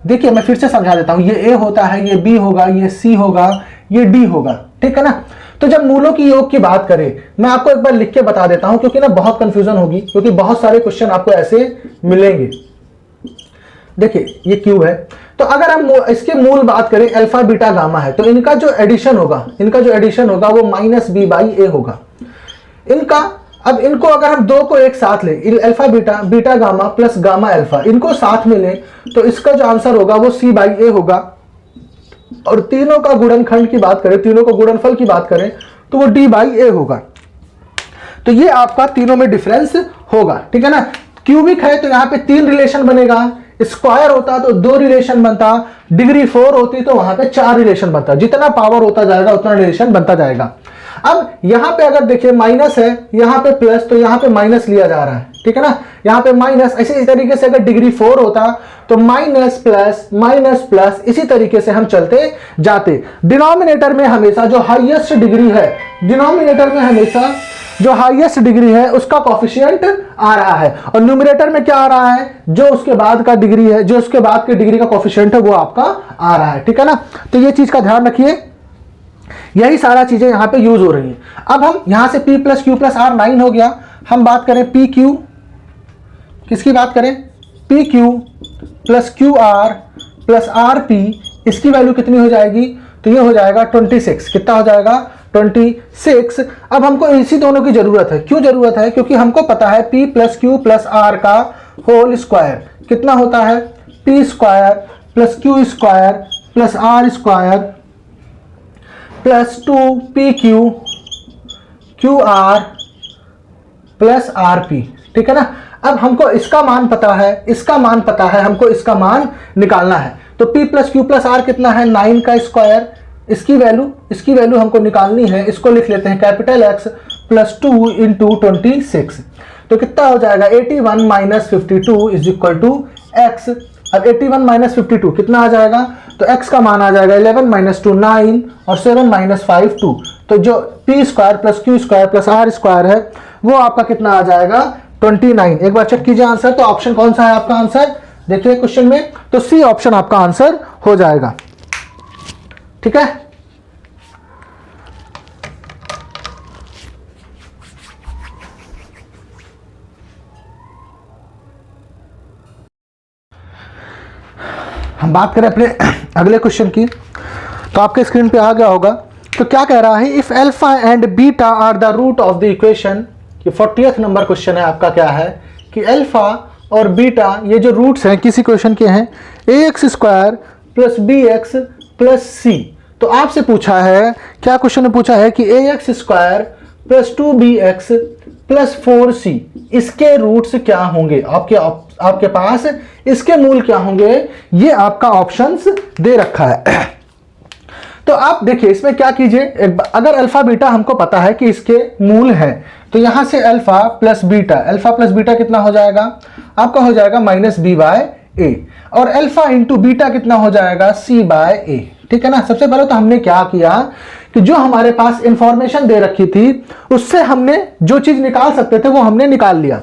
देखिए मैं फिर से समझा देता हूं, ये a होता है, ये b होगा, ये c होगा, ये d होगा, ठीक है ना। तो जब मूलों की योग की बात करें, मैं आपको एक बार लिख के बता देता हूं, क्योंकि ना बहुत कंफ्यूजन होगी, क्योंकि बहुत सारे क्वेश्चन आपको ऐसे मिलेंगे। देखिए ये क्यू है, तो अगर हम इसके मूल बात करें अल्फा बीटा गामा है, तो इनका जो एडिशन होगा वो माइनस बी बाई ए होगा इनका। अब इनको अगर हम दो को एक साथ लें, alpha beta beta gamma plus gamma alpha, इनको साथ में लें, तो इसका जो आंसर होगा वो सी बाई ए होगा। और तीनों का गुणनखंड की बात करें, तीनों को गुणनफल की बात करें, तो वो डी बाई ए होगा। तो ये आपका तीनों में डिफरेंस होगा, ठीक है ना। क्यूबिक है तो यहाँ पे 3 रिलेशन बनेगा, स्क्वायर होता तो 2 रिलेशन बनता, डिग्री 4 होती तो वहां पे 4 रिलेशन बनता। जितना पावर होता जाएगा उतना रिलेशन बनता जाएगा। अब यहां पे अगर देखिए माइनस है, यहां पे प्लस, तो यहां पे माइनस लिया जा रहा है, ठीक है ना, यहां पे माइनस। ऐसे इस तरीके से अगर डिग्री 4 होता तो माइनस प्लस इसी तरीके से हम चलते जाते। डिनोमिनेटर में हमेशा जो हाईएस्ट डिग्री है, डिनोमिनेटर में हमेशा जो हाईएस्ट डिग्री है उसका कोफिशिएंट आ रहा है, और न्यूमरेटर में क्या आ रहा है, जो उसके बाद का डिग्री है, जो उसके बाद की डिग्री का कोफिशिएंट है वो आपका आ रहा है, ठीक है ना। तो ये चीज का ध्यान रखिए, यही सारा चीजें यहां पे यूज हो रही हैं। अब हम यहां से p plus q plus r 9 हो गया, हम बात करें पी क्यू, किसकी बात करें, P Q plus Q r plus r P, इसकी वैल्यू कितनी हो जाएगी, तो ये हो जाएगा 26। कितना हो जाएगा, 26। अब हमको इसी दोनों की जरूरत है। क्यों जरूरत है, क्योंकि हमको पता है p plus q plus r का होल स्क्वायर कितना होता है, p square plus q square plus r square plus 2p q q r plus r p, ठीक है ना। अब हमको इसका मान पता है, इसका मान पता है, हमको इसका मान निकालना है। तो p plus q plus r कितना है, 9 का स्क्वायर, इसकी वैल्यू हमको निकालनी है। इसको लिख लेते हैं कैपिटल X प्लस 2 इंटू 26, तो कितना हो जाएगा 81 minus 52 is equal to x. अब 81 माइनस 52 कितना आ जाएगा, तो x का मान आ जाएगा 11 माइनस 2 9 और 7 माइनस 5 2। तो जो p square plus q square plus r square है वो आपका कितना आ जाएगा 29। एक बार चेक कीजिए आंसर, तो ऑप्शन कौन सा है आपका आंसर, देखिए क्वेश्चन में, तो सी ऑप्शन आपका आंसर हो जाएगा, ठीक है। हम बात करें अपने अगले क्वेश्चन की, तो आपके स्क्रीन पे आ गया होगा। तो क्या कह रहा है, if alpha and beta are the root of the equation, ये 40th नंबर क्वेश्चन है आपका, क्या है कि अल्फा और बीटा ये जो रूट्स हैं किसी क्वेश्चन के हैं, ax square plus bx plus c। तो आपसे पूछा है, क्या क्वेश्चन ने पूछा है कि ax square plus 2bx plus 4c, इसके रूट्स क्या होंगे, आपके पास इसके मूल क्या होंगे, ये आपका ऑप्शंस दे रखा है। तो आप देखिए इसमें क्या कीजिए, अगर अल्फा बीटा हमको पता है कि इसके मूल हैं, तो यहां से अल्फा प्लस बीटा कितना हो जाएगा, आपका हो जाएगा माइनस बी बाय ए, और अल्फा इंटू बीटा कितना हो जाएगा सी बाय ए, ठीक है ना। सबसे पहले तो हमने क्या किया कि जो हमारे पास इंफॉर्मेशन दे रखी थी उससे हमने जो चीज निकाल सकते थे वो हमने निकाल लिया।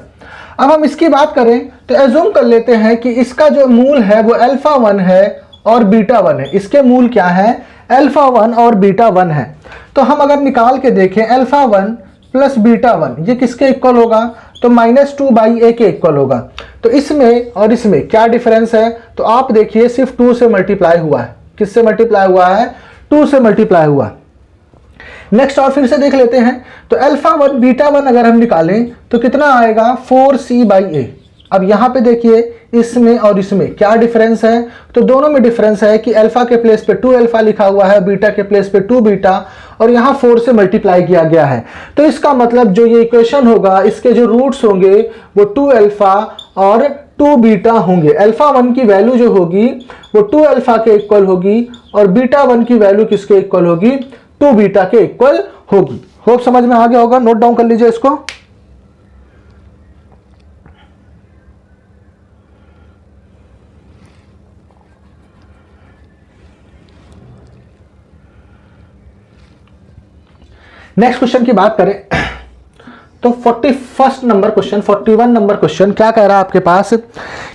अब हम इसकी बात करें तो एज्यूम कर लेते हैं कि इसका जो मूल है वो अल्फा 1 है और बीटा 1 है। इसके मूल क्या है, अल्फा 1 और बीटा 1 है। तो हम अगर निकाल के देखें अल्फा 1 प्लस बीटा 1 ये किसके इक्वल होगा, तो -2/a के इक्वल होगा। तो इसमें और इसमें क्या डिफरेंस है, तो आप देखिए सिर्फ 2 से मल्टीप्लाई हुआ है। किससे मल्टीप्लाई हुआ है, 2 से मल्टीप्लाई हुआ। नेक्स्ट और फिर से देख लेते हैं, तो अल्फा 1 बीटा 1 अगर हम निकालें तो कितना आएगा 4c/a। अब यहां पे देखिए इसमें और इसमें क्या डिफरेंस है, तो दोनों में डिफरेंस है कि अल्फा के प्लेस पे 2 अल्फा लिखा हुआ है, बीटा के प्लेस पे 2 बीटा, और यहां 4 से मल्टीप्लाई किया गया है। तो इसका मतलब जो ये इक्वेशन होगा इसके जो रूट्स होंगे वो 2 अल्फा और 2 बीटा होंगे। अल्फा 1 की वैल्यू जो होगी वो 2 अल्फा के इक्वल होगी और बीटा 1 की वैल्यू किसके इक्वल होगी, 2 बीटा के इक्वल होगी। होप समझ में आ गया होगा, नोट डाउन कर लीजिए इसको। नेक्स्ट क्वेश्चन की बात करें तो 41 नंबर क्वेश्चन, 41 नंबर क्वेश्चन क्या कह रहा है आपके पास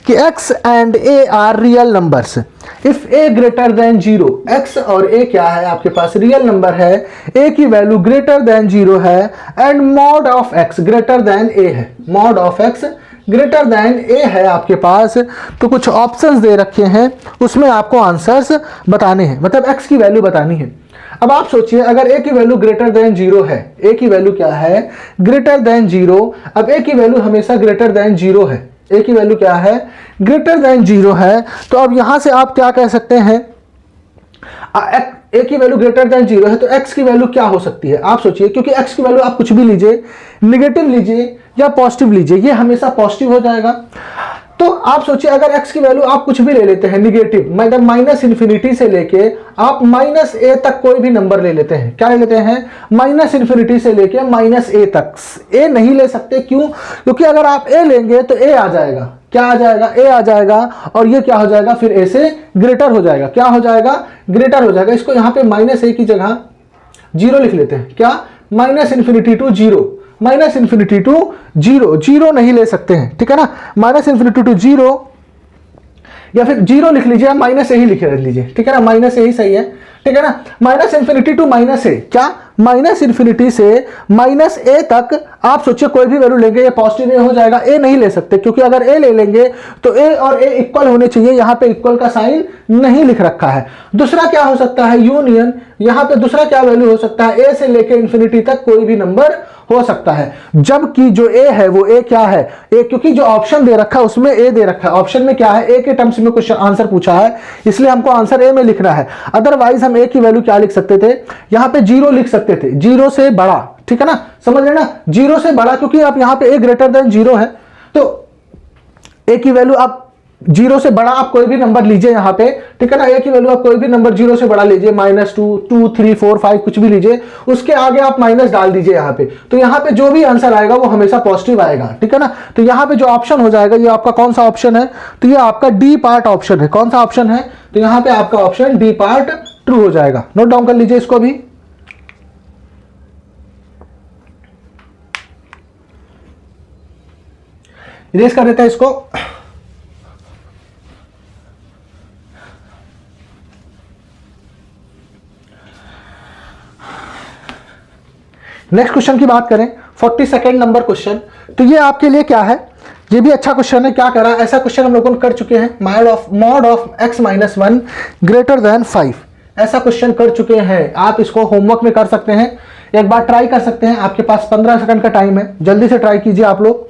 कि x and a are real numbers if a greater than 0। x और a क्या है आपके पास, रियल नंबर है, a की वैल्यू ग्रेटर देन 0 है and mod of x greater than a है, mod of x greater than a है आपके पास। तो कुछ ऑप्शंस दे रखे हैं, उसमें आपको आंसर्स बताने हैं, मतलब x की वैल्यू बतानी है। अब आप सोचिए अगर a की वैल्यू ग्रेटर देन 0 है, a की वैल्यू क्या है, ग्रेटर देन 0। अब a की वैल्यू हमेशा ग्रेटर देन 0 है, a की वैल्यू क्या है, ग्रेटर देन 0 है। तो अब यहां से आप क्या कह सकते हैं, a की वैल्यू ग्रेटर देन 0 है तो x की वैल्यू क्या हो सकती है, आप सोचिए, क्योंकि x की वैल्यू आप कुछ भी लीजिए, निगेटिव लीजिए या पॉजिटिव लीजिए, ये हमेशा पॉजिटिव हो जाएगा। तो आप सोचिए अगर x की वैल्यू आप कुछ भी ले लेते हैं निगेटिव, मतलब -∞ से लेके आप -a तक कोई भी नंबर ले लेते हैं, क्या ले लेते हैं, -∞ से लेके -a तक। a नहीं ले सकते, क्यों, क्योंकि अगर आप a लेंगे तो a आ जाएगा, क्या आ जाएगा, a आ जाएगा, और ये क्या हो जाएगा फिर a से ग्रेटर हो जाएगा, क्या हो जाएगा, ग्रेटर हो जाएगा। इसको यहाँ पे -a की जगह 0 लिख लेते हैं, क्या, -∞ to 0, -∞ to 0, 0 नहीं ले सकते हैं, ठीक है ना, -∞ to 0 या फिर 0 लिख लीजिए, माइनस ए ही लिख लीजिए, ठीक है ना, माइनस ए ही सही है, ठीक है ना। -∞ to -a, क्या, -∞ से -a तक आप सोचिए कोई भी वैल्यू लेंगे, ये पॉजिटिव ए हो जाएगा, ए नहीं ले सकते, क्योंकि अगर ए ले लेंगे तो ए और ए इक्वल होने चाहिए, यहां पे इक्वल का साइन नहीं लिख रखा है। दूसरा क्या हो सकता है, यूनियन, यहां पे दूसरा क्या वैल्यू हो सकता है, ए से लेके इन्फिनिटी तक कोई भी नंबर हो सकता है, जबकि जो ए है वो ए क्या है, ए, क्योंकि जो ऑप्शन दे रखा है उसमें ए दे रखा है, ऑप्शन में क्या है, ए के टर्म्स में क्वेश्चन आंसर पूछा है, इसलिए हमको आंसर ए में लिखना है। अदरवाइज हम ए की वैल्यू क्या लिख सकते थे, यहां पे 0 लिख सकते थे, 0 से बड़ा, ठीक है ना, समझ रहे ना, 0 से बड़ा, क्योंकि आप यहां पे ए ग्रेटर देन 0 है, तो ए की वैल्यू आप 0 से बड़ा आप कोई भी नंबर लीजिए यहां पे, ठीक है ना, ए की वैल्यू आप कोई भी नंबर 0 से बड़ा लीजिए, -2, 2, 3, 4, 5 कुछ भी लीजिए, उसके आगे आप माइनस डाल दीजिए यहां पे, तो यहां पे जो भी आंसर आएगा वो हमेशा पॉजिटिव आएगा, ठीक है ना। तो यहां पे जो ऑप्शन हो जाएगा ये आपका कौन सा ऑप्शन है, तो ये आपका डी पार्ट ऑप्शन है। कौन सा ऑप्शन है, तो यहां पे आपका ऑप्शन डी पार्ट ट्रू हो जाएगा। नोट डाउन कर लीजिए इसको भी। इरेज कर देते हैं इसको। नेक्स्ट क्वेश्चन की बात करें, 42 नंबर क्वेश्चन, तो ये आपके लिए क्या है, ये भी अच्छा क्वेश्चन है। क्या कह रहा है, ऐसा क्वेश्चन हम लोगों ने कर चुके हैं, mod of x-1 greater than 5, ऐसा क्वेश्चन कर चुके हैं। आप इसको होमवर्क में कर सकते हैं, एक बार ट्राई कर सकते हैं, आपके पास 15 सेकंड का टाइम है, जल्दी से ट्राई कीजिए आप लोग।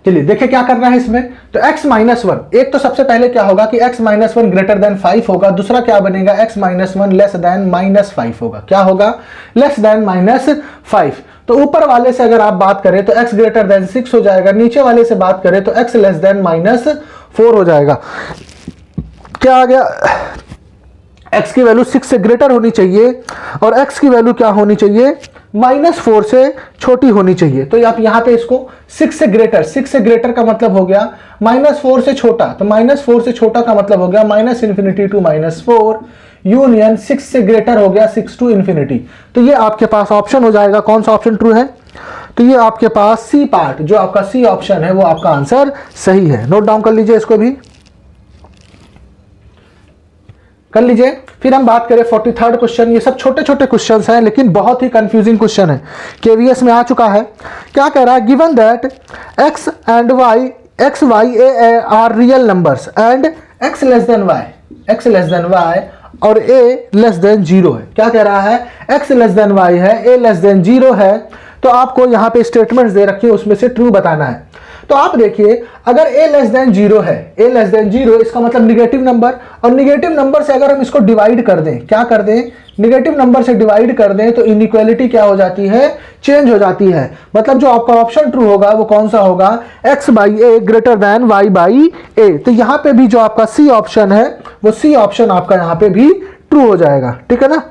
चलिए देखिए क्या करना है इसमें, तो x-1, एक तो सबसे पहले क्या होगा कि x-1 ग्रेटर देन 5 होगा, दूसरा क्या बनेगा, x-1 लेस देन -5 होगा, क्या होगा, लेस देन -5। तो ऊपर वाले से अगर आप बात करें तो x ग्रेटर देन 6 हो जाएगा, नीचे वाले से बात करें तो x लेस देन -4 हो जाएगा। क्या आ गया, x की वैल्यू 6 से ग्रेटर होनी चाहिए और x की वैल्यू क्या होनी चाहिए, -4 से छोटी होनी चाहिए। तो आप यहाँ पे इसको 6 से ग्रेटर, 6 से ग्रेटर का मतलब हो गया -4 से छोटा, तो -4 से छोटा का मतलब हो गया -∞ टू -4 यूनियन 6 से ग्रेटर हो गया 6 टू इन्फिनिटी। तो ये आपके पास ऑप्शन हो जाएगा, कौन सा ऑप्शन ट्रू है? तो ये आपके पास सी पार्ट, जो आपका सी ऑप्शन है वो आपका आंसर सही है। नोट डाउन कर लीजिए, इसको भी कर लीजिए। फिर हम बात करें 43rd क्वेश्चन। ये सब छोटे छोटे क्वेश्चन हैं लेकिन बहुत ही कंफ्यूजिंग क्वेश्चन है, केवीएस में आ चुका है। क्या कह रहा है? Given that x and y, x y a are real numbers and x less than y और ए लेस देन 0 है। क्या कह रहा है? एक्स लेस देन वाई है, ए लेस देन 0 है। तो आपको यहाँ पे स्टेटमेंट्स दे रखी है, उसमें से ट्रू बताना है। तो आप देखिए, अगर a लेस देन 0 है, a लेस देन 0 इसका मतलब निगेटिव नंबर, और निगेटिव नंबर से अगर हम इसको डिवाइड कर दें, क्या कर दें? निगेटिव नंबर से डिवाइड कर दें, तो इनइक्वालिटी क्या हो जाती है? चेंज हो जाती है। मतलब जो आपका ऑप्शन ट्रू होगा वो कौन सा होगा? x by A greater than y by A. तो यहाँ पे भी जो आपका सी ऑप्शन है वो सी ऑप्शन आपका यहाँ पे भी ट्रू हो जाएगा। ठीक है ना?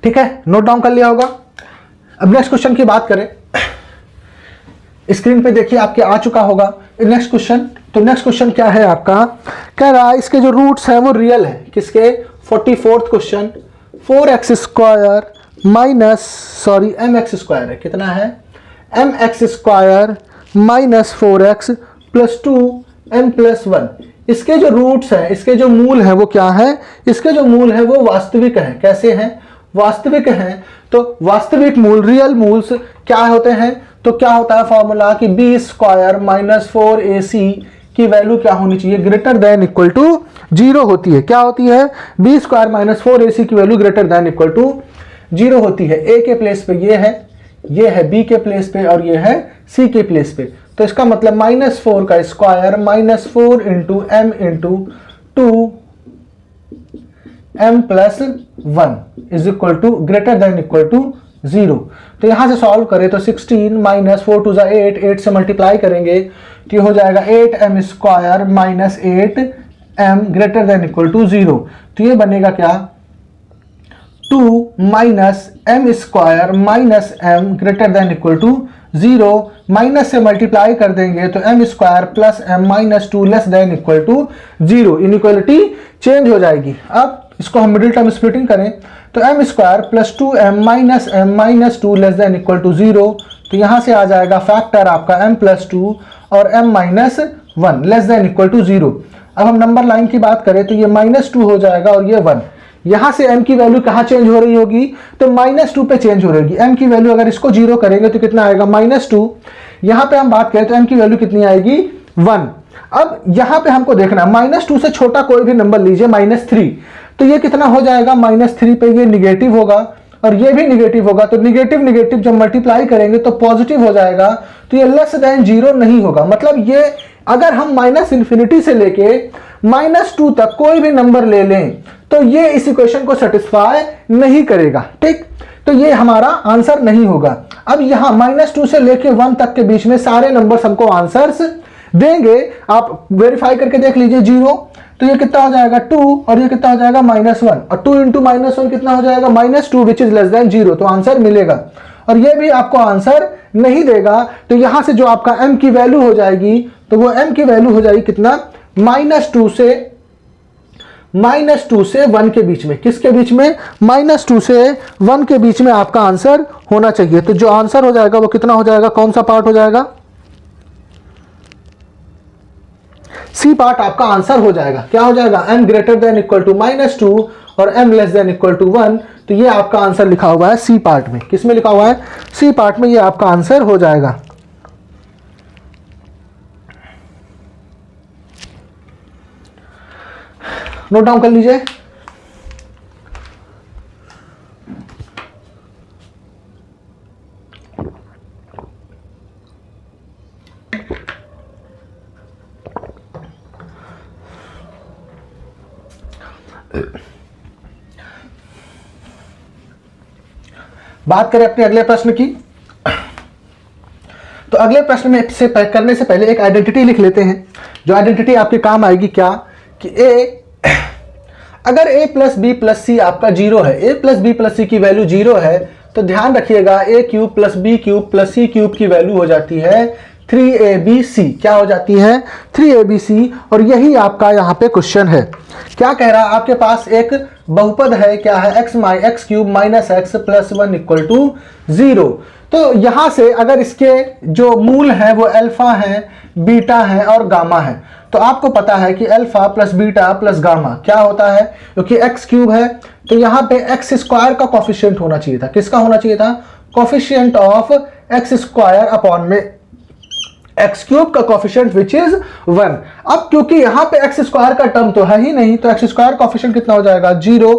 ठीक है, नोट डाउन कर लिया होगा। अब नेक्स्ट क्वेश्चन की बात करें, स्क्रीन पे देखिए आपके आ चुका होगा नेक्स्ट क्वेश्चन। तो नेक्स्ट क्वेश्चन क्या है आपका? कह रहा है इसके जो रूट्स हैं वो रियल है। किसके? 44th question. 4x square minus mx square है। कितना है? mx square minus 4x plus 2m plus 1। इसके जो रूट्स हैं, इसके जो मूल हैं वो क्या है? इसके जो मूल हैं वो वास्तविक हैं। कैसे हैं? वास्तविक हैं। तो वास्तविक मूल, रियल मूल्स क्या होते हैं? तो क्या होता है फॉर्मूला कि बी स्क्वायर माइनस 4ac की वैल्यू क्या होनी चाहिए? ग्रेटर देन इक्वल टू 0 होती है। क्या होती है? बी स्क्वायर माइनस 4ac की value greater than equal to 0 होती है। ए के प्लेस पे ये है बी के प्लेस पे और ये है सी के प्लेस पे। तो इसका मतलब -4 का square -4 into m into 2m plus 1 is equal to greater than equal to 0। तो यहां से सॉल्व करें तो 16 माइनस 4 टू 8, 8 से मल्टीप्लाई करेंगे तो ये हो जाएगा 8m square minus 8m greater than equal to 0। तो ये बनेगा क्या? 2 minus m square minus m greater than equal to 0। Minus से मल्टीप्लाई कर देंगे तो m square plus m minus 2 less than equal to 0। Inequality change हो जाएगी। अब इसको हम मिडिल टर्म स्प्लिटिंग करें तो m square plus 2m minus 2 less than equal to 0। तो यहां से आ जाएगा फैक्टर आपका m प्लस 2 और m minus 1 less than equal to 0। अब हम नंबर लाइन की बात करें तो ये -2 हो जाएगा और ये 1। यहां से m की वैल्यू कहां चेंज हो रही होगी? तो -2 पे चेंज हो रही होगी। m की वैल्यू अगर इसको 0 करेंगे तो कितना आएगा? -2। यहां पे हम बात करें तो m की वैल्यू कितनी आएगी? 1। अब यहां पे हमको देखना है -2 से छोटा कोई भी नंबर लीजिए, -3। तो ये कितना हो जाएगा? -3 पे ये निगेटिव होगा और ये भी निगेटिव होगा। तो निगेटिव निगेटिव जब मल्टीप्लाई करेंगे तो पॉजिटिव हो जाएगा। तो ये लेस देन 0 नहीं होगा। मतलब ये अगर हम -∞ से लेके -2 तक कोई भी नंबर ले लें तो ये इस इक्वेशन को सेटिस्फाई नहीं करेगा। ठीक, तो ये हमारा आंसर नहीं होगा। अब यहां -2 से लेके 1 तक के बीच में सारे नंबर्स हमको आंसर्स देंगे। आप वेरीफाई करके देख लीजिए। 0 तो ये कितना हो जाएगा? 2 और ये कितना हो जाएगा? -1 और 2 इंटू -1 कितना हो जाएगा? -2 विच इज लेस देन 0। तो आंसर मिलेगा और ये भी आपको आंसर नहीं देगा। तो यहां से जो आपका m की वैल्यू हो जाएगी तो वो m की वैल्यू हो जाएगी कितना? -2 से 1 के बीच में। किसके बीच में? -2 से 1 के बीच में आपका आंसर होना चाहिए। तो जो आंसर हो जाएगा वो कितना हो जाएगा? कौन सा पार्ट हो जाएगा? सी पार्ट आपका आंसर हो जाएगा। क्या हो जाएगा? m greater than equal to -2 और m less than equal to 1। तो ये आपका आंसर लिखा हुआ है सी पार्ट में। किस में लिखा हुआ है? सी पार्ट में। ये आपका आंसर हो जाएगा। नोट डाउन कर लीजिए। बात करें अपने अगले प्रश्न की, तो अगले प्रश्न में से करने से पहले एक आइडेंटिटी लिख लेते हैं, जो आइडेंटिटी आपके काम आएगी क्या, कि ए, अगर a plus b plus c आपका जीरो है, a plus b plus c की वैल्यू जीरो है, तो ध्यान रखिएगा a cube plus B cube plus c cube की वैल्यू हो जाती है 3abc। क्या हो जाती है? 3abc। और यही आपका यहाँ पे क्वेश्चन है। क्या कह रहा है? आपके पास एक बहुपद है, क्या है? X cube minus x plus 1 equal to 0। तो यहां से अगर इसके जो मूल है वो अल्फा है, बीटा है और गामा है, तो आपको पता है कि alpha plus beta plus gamma क्या होता है, क्योंकि एक्स क्यूब है तो यहां पे एक्स स्क्वायर का कॉफिशिएंट होना चाहिए था। किसका होना चाहिए था? Coefficient of x square upon में एक्स क्यूब का कॉफिशिएंट विच इज 1। अब क्योंकि यहां पे एक्स स्क्वायर का टर्म तो है ही नहीं, तो एक्स स्क्वायर कॉफिशिएंट कितना हो जाएगा? 0।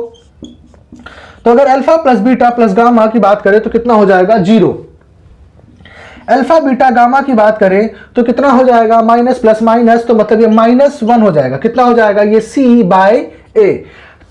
तो अगर alpha plus beta plus gamma की बात करें तो कितना हो जाएगा? 0। अल्फा बीटा गामा की बात करें तो कितना हो जाएगा? माइनस प्लस माइनस, तो मतलब ये -1 हो जाएगा। कितना हो जाएगा? ये c बाय a।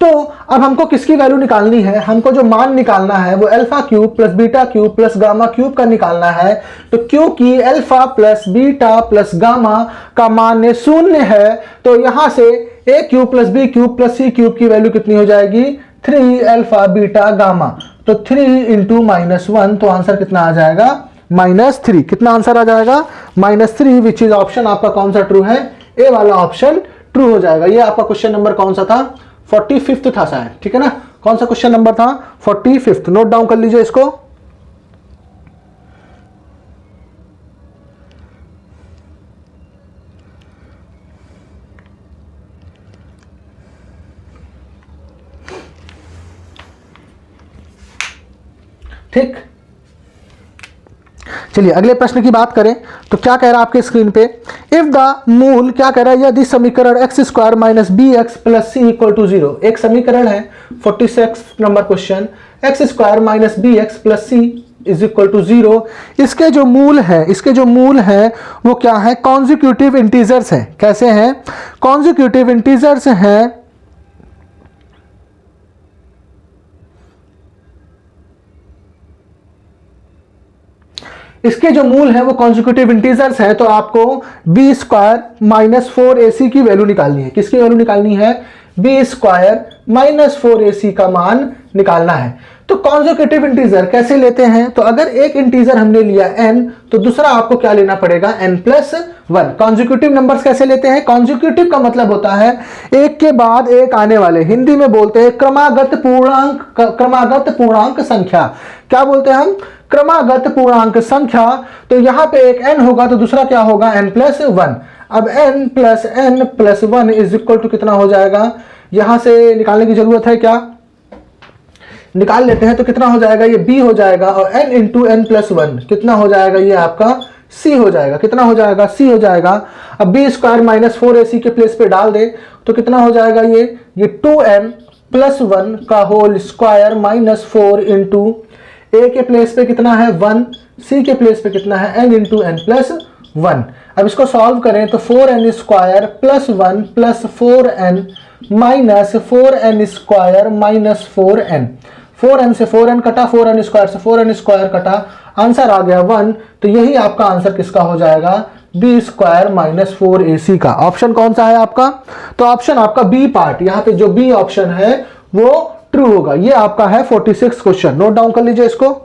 तो अब हमको किसकी वैल्यू निकालनी है? हमको जो मान निकालना है वो alpha cube plus beta cube plus gamma cube का निकालना है। तो क्योंकि alpha plus beta plus gamma का मान 0 है, तो यहां से a cube plus B cube plus c cube की वैल्यू कितनी हो जाएगी? 3 अल्फा बीटा गामा। तो 3 इंटू -1, तो आंसर कितना आ जाएगा? -3। कितना आंसर आ जाएगा? -3, विच इज ऑप्शन आपका कौन सा ट्रू है? ए वाला ऑप्शन ट्रू हो जाएगा। ये आपका क्वेश्चन नंबर कौन सा था? 45 था शायद, ठीक है ना? कौन सा क्वेश्चन नंबर था? 45। नोट डाउन कर लीजिए इसको। ठीक, चलिए अगले प्रश्न की बात करें तो क्या कह रहा है आपके स्क्रीन पे? इफ द मूल, क्या कह रहा है? यदि समीकरण x square minus b x plus c equal to 0, एक समीकरण है 46 number question, x square minus b x plus c is equal to 0। इसके जो मूल है वो क्या है? कॉन्जिक्यूटिव इंटीजर्स है। कैसे हैं? कॉन्जिक्यूटिव इंटीजर्स हैं। इसके जो मूल है वो कॉन्जिक्यूटिव इंटीजर्स है, तो आपको बी स्क्वायर माइनस 4ac की वैल्यू निकालनी है। किसकी वैल्यू निकालनी है? बी स्क्वायर माइनस 4ac का मान निकालना है। तो कॉन्जिक्यूटिव इंटीजर कैसे लेते हैं? तो अगर एक इंटीजर हमने लिया n, तो दूसरा आपको क्या लेना पड़ेगा? n+1। कॉन्जिक्यूटिव नंबर्स कैसे लेते हैं? कॉन्जिक्यूटिव का मतलब होता है एक के बाद एक आने वाले, हिंदी में बोलते हैं क्रमागत पूर्णांक संख्या। क्या बोलते हैं हम? क्रमागत पूर्णांक संख्या। तो यहां पे एक n होगा तो दूसरा क्या होगा? n+1। अब n+n+1 इज इक्वल टू कितना हो जाएगा? यहां से निकालने की जरूरत है क्या? निकाल लेते हैं। तो कितना हो जाएगा? ये b हो जाएगा, और n इंटू n+1 कितना हो जाएगा? ये आपका c हो जाएगा। कितना हो जाएगा? c हो जाएगा। अब बी स्क्वायर माइनस 4ac के प्लेस पे डाल दे तो कितना हो जाएगा? ये 2n+1 का whole square minus 4 into a के प्लेस पे कितना है? 1, c के प्लेस पे कितना है? n into n+1। अब इसको सॉल्व करें तो 4n square plus 1 plus 4n minus 4n square minus 4n। 4n से 4n कटा, 4n स्क्वायर से 4n स्क्वायर कटा, आंसर आ गया 1। तो यही आपका आंसर किसका हो जाएगा? बी स्क्वायर माइनस 4ac का। ऑप्शन कौन सा है आपका? तो ऑप्शन आपका बी पार्ट, यहां पे जो बी ऑप्शन है वो ट्रू होगा। ये आपका है 46 क्वेश्चन। नोट डाउन कर लीजिए इसको।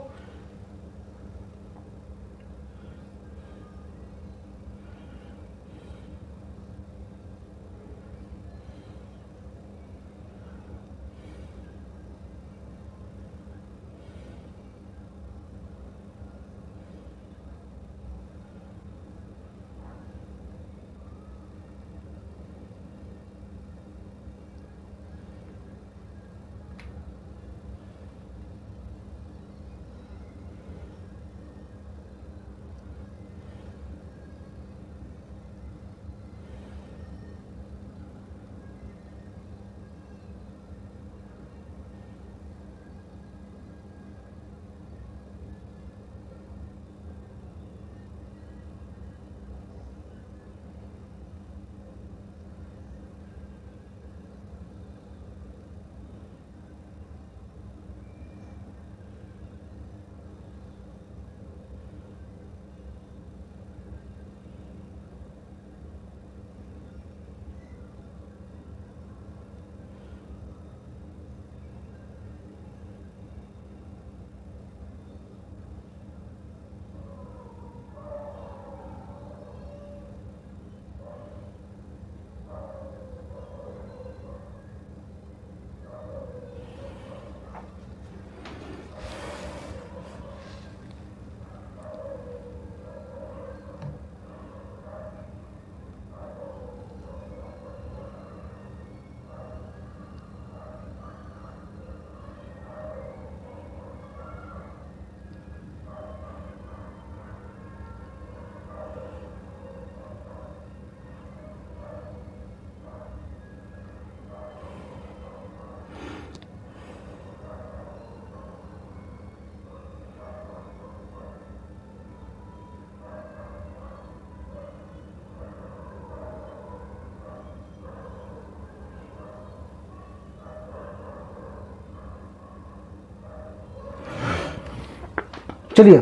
चलिए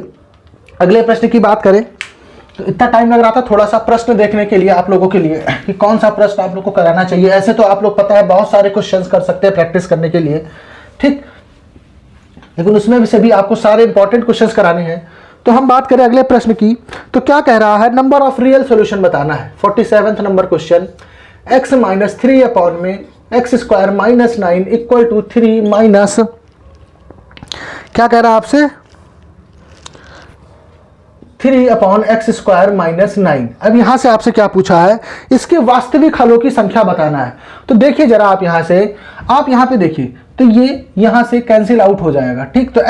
अगले प्रश्न की बात करें। तो इतना टाइम लग रहा था थोड़ा सा प्रश्न देखने के लिए आप लोगों के लिए कि कौन सा प्रश्न आप लोग को कराना चाहिए। ऐसे तो आप लोग पता है बहुत सारे क्वेश्चंस कर सकते हैं प्रैक्टिस करने के लिए, ठीक, लेकिन उसमें से भी आपको सारे इंपॉर्टेंट क्वेश्चंस कराने हैं। तो हम बात करें अगले प्रश्न की, तो क्या कह रहा है, नंबर ऑफ रियल सॉल्यूशन बताना है। 47वां number question, x minus 3 upon में X square minus 9 equal to 3 minus, क्या कह रहा है आपसे, 3 अपॉन एक्स स्क्वायर माइनस 9। अब यहां से आपसे क्या पूछा है, इसके वास्तविक हलों की संख्या बताना है। तो देखिए जरा आप यहां से, आप यहां पे देखिए, तो ये यहां से कैंसिल आउट हो जाएगा, ठीक। तो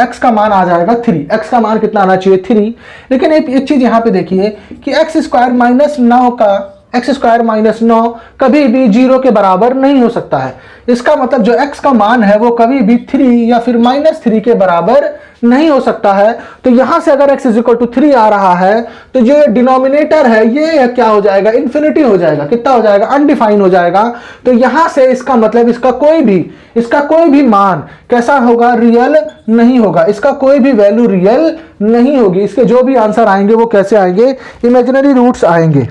x का मान आ जाएगा 3, x का मान कितना आना चाहिए 3। लेकिन एक चीज यहां पे देखिए कि एक्स स्क्वायर माइनस 9 का एक्स स्क्वायर माइनस 9 कभी भी 0 के बराबर नहीं हो सकता है। इसका मतलब जो x का मान है वो कभी भी 3 या फिर -3 के बराबर नहीं हो सकता है। तो यहां से अगर x इज इक्वल टू 3 आ रहा है तो जो डिनोमिनेटर है ये क्या हो जाएगा, इन्फिनिटी हो जाएगा। कितना हो जाएगा, अनडिफाइन हो जाएगा। तो यहां से इसका मतलब इसका कोई भी मान कैसा होगा, रियल नहीं होगा। इसका कोई भी वैल्यू रियल नहीं होगी। इसके जो भी आंसर आएंगे वो कैसे आएंगे, इमेजिनरी रूट्स आएंगे।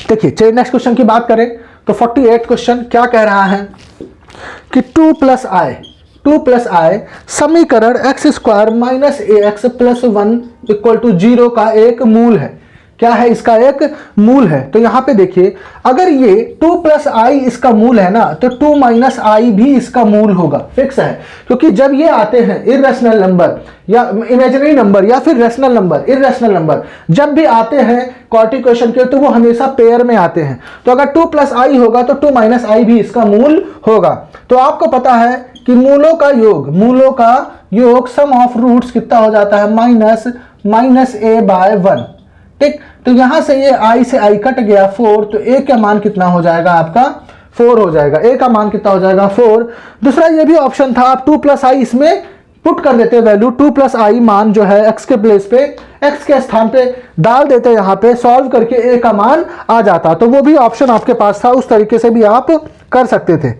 देखिए चलिए नेक्स्ट क्वेश्चन की बात करें तो 48 क्वेश्चन क्या कह रहा है कि 2 प्लस आई समीकरण x square minus a x plus 1 equal to 0 का एक मूल है। क्या है, इसका एक मूल है। तो यहां पे देखिए अगर ये 2 प्लस आई इसका मूल है ना, तो 2 माइनस आई भी इसका मूल होगा, फिक्स है। क्योंकि जब ये आते हैं इर्रेशनल नंबर या इमेजिनरी नंबर या फिर रैशनल नंबर, इर्रेशनल नंबर जब भी आते हैं क्वाड्रेटिक इक्वेशन के, तो वो हमेशा पेयर में आते हैं। तो अगर 2 प्लस आई होगा तो 2 माइनस आई भी इसका मूल होगा। तो आपको पता है कि मूलों का योग सम ऑफ रूट्स कितना हो जाता है, माइनस ए बाय 1, ठीक। तो यहां से ये i से i कट गया 4, तो a का मान कितना हो जाएगा आपका 4 हो जाएगा। a का मान कितना हो जाएगा 4। दूसरा ये भी ऑप्शन था, आप 2 प्लस आई इसमें पुट कर देते वैल्यू, 2 प्लस आई मान जो है x के प्लेस पे, x के स्थान पे डाल देते, यहां पे सॉल्व करके a का मान आ जाता। तो वो भी ऑप्शन आपके पास था, उस तरीके से भी आप कर सकते थे।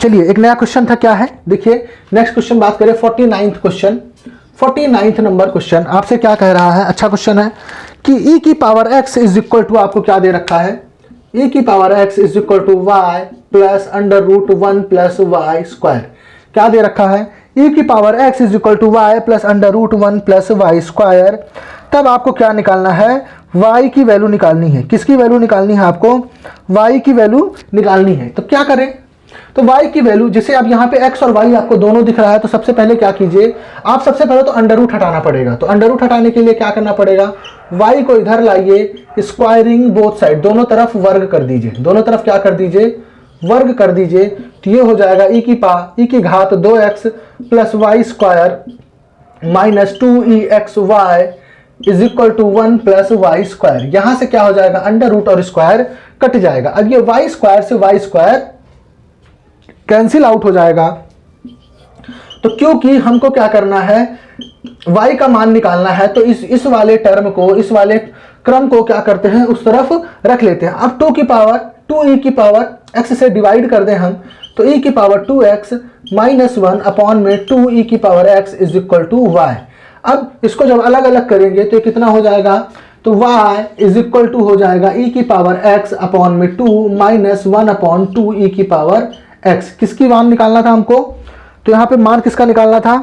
चलिए एक नया क्वेश्चन था, क्या है देखिए नेक्स्ट क्वेश्चन बात करें 49th question. 49th number question आपसे क्या कह रहा है, अच्छा क्वेश्चन है कि e की power x is equal to, आपको क्या दे रखा है, e की power x is equal to y plus under root 1 plus y square. क्या दे रखा है, e की power x is equal to y plus under root 1 plus y square. तब आपको क्या निकालना है, y की वैल्यू निकालनी है। किसकी वैल्यू निकालनी है आपको, y की वैल्यू निकालनी है। तो क्या करें, तो y की वैल्यू, जैसे अब यहाँ पे x और y आपको दोनों दिख रहा है, तो सबसे पहले क्या कीजिए, आप सबसे पहले तो अंडर रूट हटाना पड़ेगा। तो अंडर रूट हटाने के लिए क्या करना पड़ेगा, y को इधर लाइए, स्क्वायरिंग बोथ साइड, दोनों तरफ वर्ग कर दीजिए, दोनों तरफ क्या कर दीजिए, वर्ग कर दीजिए। तो ये हो जाएगा e की घात 2x plus y square minus 2exy is equal to 1 plus y square. यहां से क्या हो जाएगा, अंडर रूट और स्क्वायर कट जाएगा। अब ये वाई स्क्वायर से वाई स्क्वायर कैंसिल आउट हो जाएगा। तो क्योंकि हमको क्या करना है, y का मान निकालना है, तो इस वाले टर्म को, इस वाले क्रम को क्या करते हैं, उस तरफ रख लेते हैं। अब 2e की पावर x से डिवाइड कर दें हम, तो e की पावर 2x माइनस 1 अपॉन में 2e की power x is equal to y। अब इसको जब अलग अलग करेंगे तो ये कितना हो जाएगा, तो y इज इक्वल टू हो जाएगा e की पावर x अपॉन में 2 माइनस 1 अपॉन 2e की पावर x। किसकी मान निकालना था हमको, तो यहां पे मान किसका निकालना था,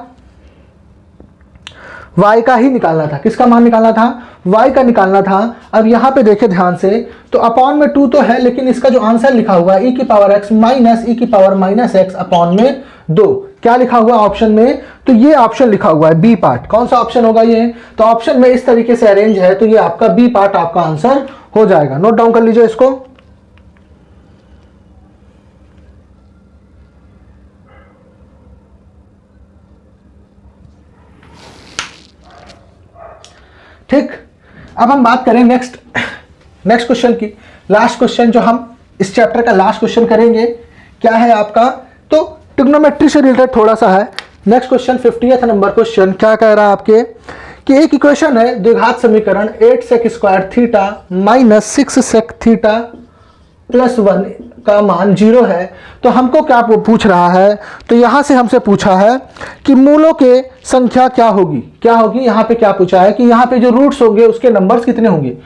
y का ही निकालना था। किसका मान निकालना था? y का निकालना था। अब यहाँ पे देखे ध्यान से, तो अपॉन में 2 तो है, लेकिन इसका जो आंसर लिखा हुआ है e की पावर x माइनस e की पावर माइनस x अपॉन में 2, क्या लिखा हुआ ऑप्शन में? तो ये ऑप्शन लिखा हुआ है बी पार्ट। कौन सा ऑप्शन होगा ये? तो ऑप्शन में इस तरीके से अरेंज है, तो ये आपका बी पार्ट आपका आंसर हो जाएगा। नोट डाउन कर लीजिए इसको। ठीक, अब हम बात करें नेक्स्ट क्वेश्चन की। लास्ट क्वेश्चन जो हम इस चैप्टर का लास्ट क्वेश्चन करेंगे, क्या है आपका? तो ट्रिग्नोमेट्री से रिलेटेड थोड़ा सा है। Next question 50th number question क्या कह रहा है आपके कि एक इक्वेशन है द्विघात समीकरण 8 sec square theta minus 6 sec theta plus 1 का मान 0 है। तो हमको क्या पूछ रहा है? तो यहां से हमसे पूछा है कि मूलों के संख्या क्या होगी। यहाँ पे क्या पूछा है कि यहाँ पे जो रूट्स होंगे उसके नंबर्स कितने होंगे।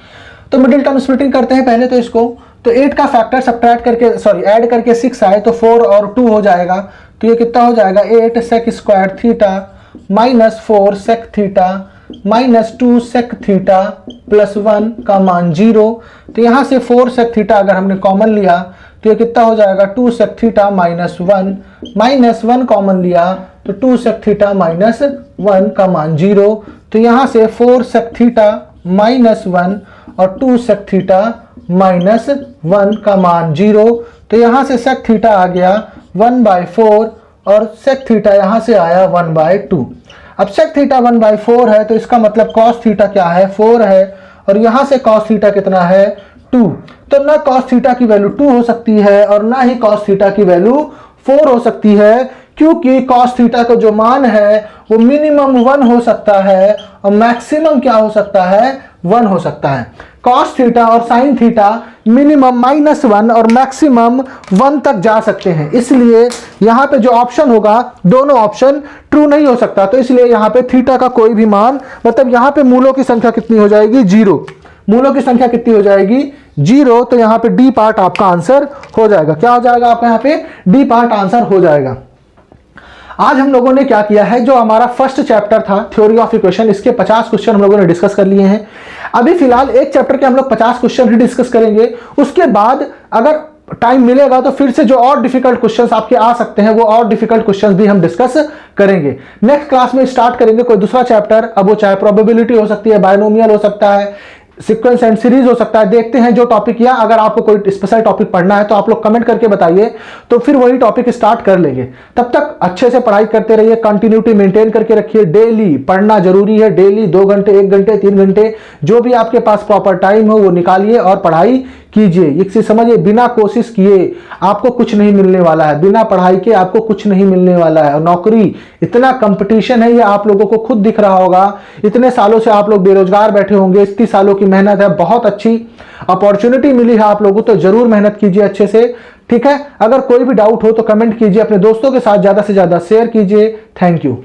तो मिडिल टर्म स्प्लिटिंग करते हैं पहले तो इसको। तो 8 का फैक्टर सब्ट्रैक्ट करके ऐड करके 6 आए तो 4 और 2 हो जाएगा। तो ये कितना हो जाएगा? 8 sec square theta minus 4 sec theta minus 2 sec theta plus 1 का मान 0। तो यहाँ से 4 सेक थीटा अगर हमने कॉमन लिया तो ये कितना हो जाएगा? 2 sec theta minus 1, minus 1 common लिया तो 2 सेक थीटा माइनस 1 का मान 0। तो यहाँ से 4 सेक थीटा माइनस 1 और 2 सेक थीटा माइनस 1 का मान 0। तो यहाँ से सेक थीटा आ गया 1/4 और सेक थीटा यहाँ से आया 1/2। अब सेक थीटा 1/4 है तो इसका मतलब कॉस थीटा क्या है? 4 है, और यहाँ से कॉस थीटा कितना है? 2। तो ना कॉस थीटा की वैल्यू 2 हो सकती है और ना ही कॉस थीटा की वैल्यू 4 हो सकती है, क्योंकि कॉस थीटा का जो मान है वो मिनिमम 1 हो सकता है और मैक्सिमम क्या हो सकता है? 1 हो सकता है। कॉस थीटा और साइन थीटा मिनिमम -1 और मैक्सिमम 1 तक जा सकते हैं, इसलिए यहाँ पे जो ऑप्शन होगा दोनों ऑप्शन ट्रू नहीं हो सकता। तो इसलिए यहाँ पे थीटा का कोई भी मान, मतलब यहाँ पे मूलों की संख्या कितनी हो जाएगी? 0। मूलों की संख्या कितनी हो जाएगी? 0। तो यहाँ पे डी पार्ट आपका आंसर हो जाएगा। क्या हो जाएगा आपका? यहाँ पे डी पार्ट आंसर हो जाएगा। आज हम लोगों ने क्या किया है, जो हमारा फर्स्ट चैप्टर था थ्योरी ऑफ इक्वेशन, इसके 50 क्वेश्चन हम लोगों ने डिस्कस कर लिए हैं। अभी फिलहाल एक चैप्टर के हम लोग 50 क्वेश्चन ही डिस्कस करेंगे। उसके बाद अगर टाइम मिलेगा तो फिर से जो और डिफिकल्ट क्वेश्चंस आपके आ सकते हैं वो और डिफिकल्ट क्वेश्चंस भी हम डिस्कस करेंगे। नेक्स्ट क्लास में स्टार्ट करेंगे कोई दूसरा चैप्टर। अब वो चाहे प्रोबेबिलिटी हो सकती है, बायनोमियल हो सकता है, सीक्वेंस एंड सीरीज हो सकता है। देखते हैं जो टॉपिक, या अगर आपको कोई स्पेशल टॉपिक पढ़ना है तो आप लोग कमेंट करके बताइए, तो फिर वही टॉपिक स्टार्ट कर लेंगे। तब तक अच्छे से पढ़ाई करते रहिए, कंटिन्यूटी मेंटेन करके रखिए। डेली पढ़ना जरूरी है, डेली 2 घंटे, 1 घंटे, 3 घंटे, जो भी आपके पास प्रॉपर टाइम हो वो निकालिए और पढ़ाई कीजिए। एक चीज समझिए, बिना कोशिश किए आपको कुछ नहीं मिलने वाला है, बिना पढ़ाई के आपको कुछ नहीं मिलने वाला है। और नौकरी, इतना कंपटीशन है, ये आप लोगों को खुद दिख रहा होगा। इतने सालों से आप लोग बेरोजगार बैठे होंगे, इतनी सालों की मेहनत है, बहुत अच्छी अपॉर्चुनिटी मिली है आप लोगों को, तो जरूर मेहनत कीजिए अच्छे से। ठीक है, अगर कोई भी डाउट हो तो कमेंट कीजिए, अपने दोस्तों के साथ ज्यादा से ज्यादा शेयर कीजिए। Thank you.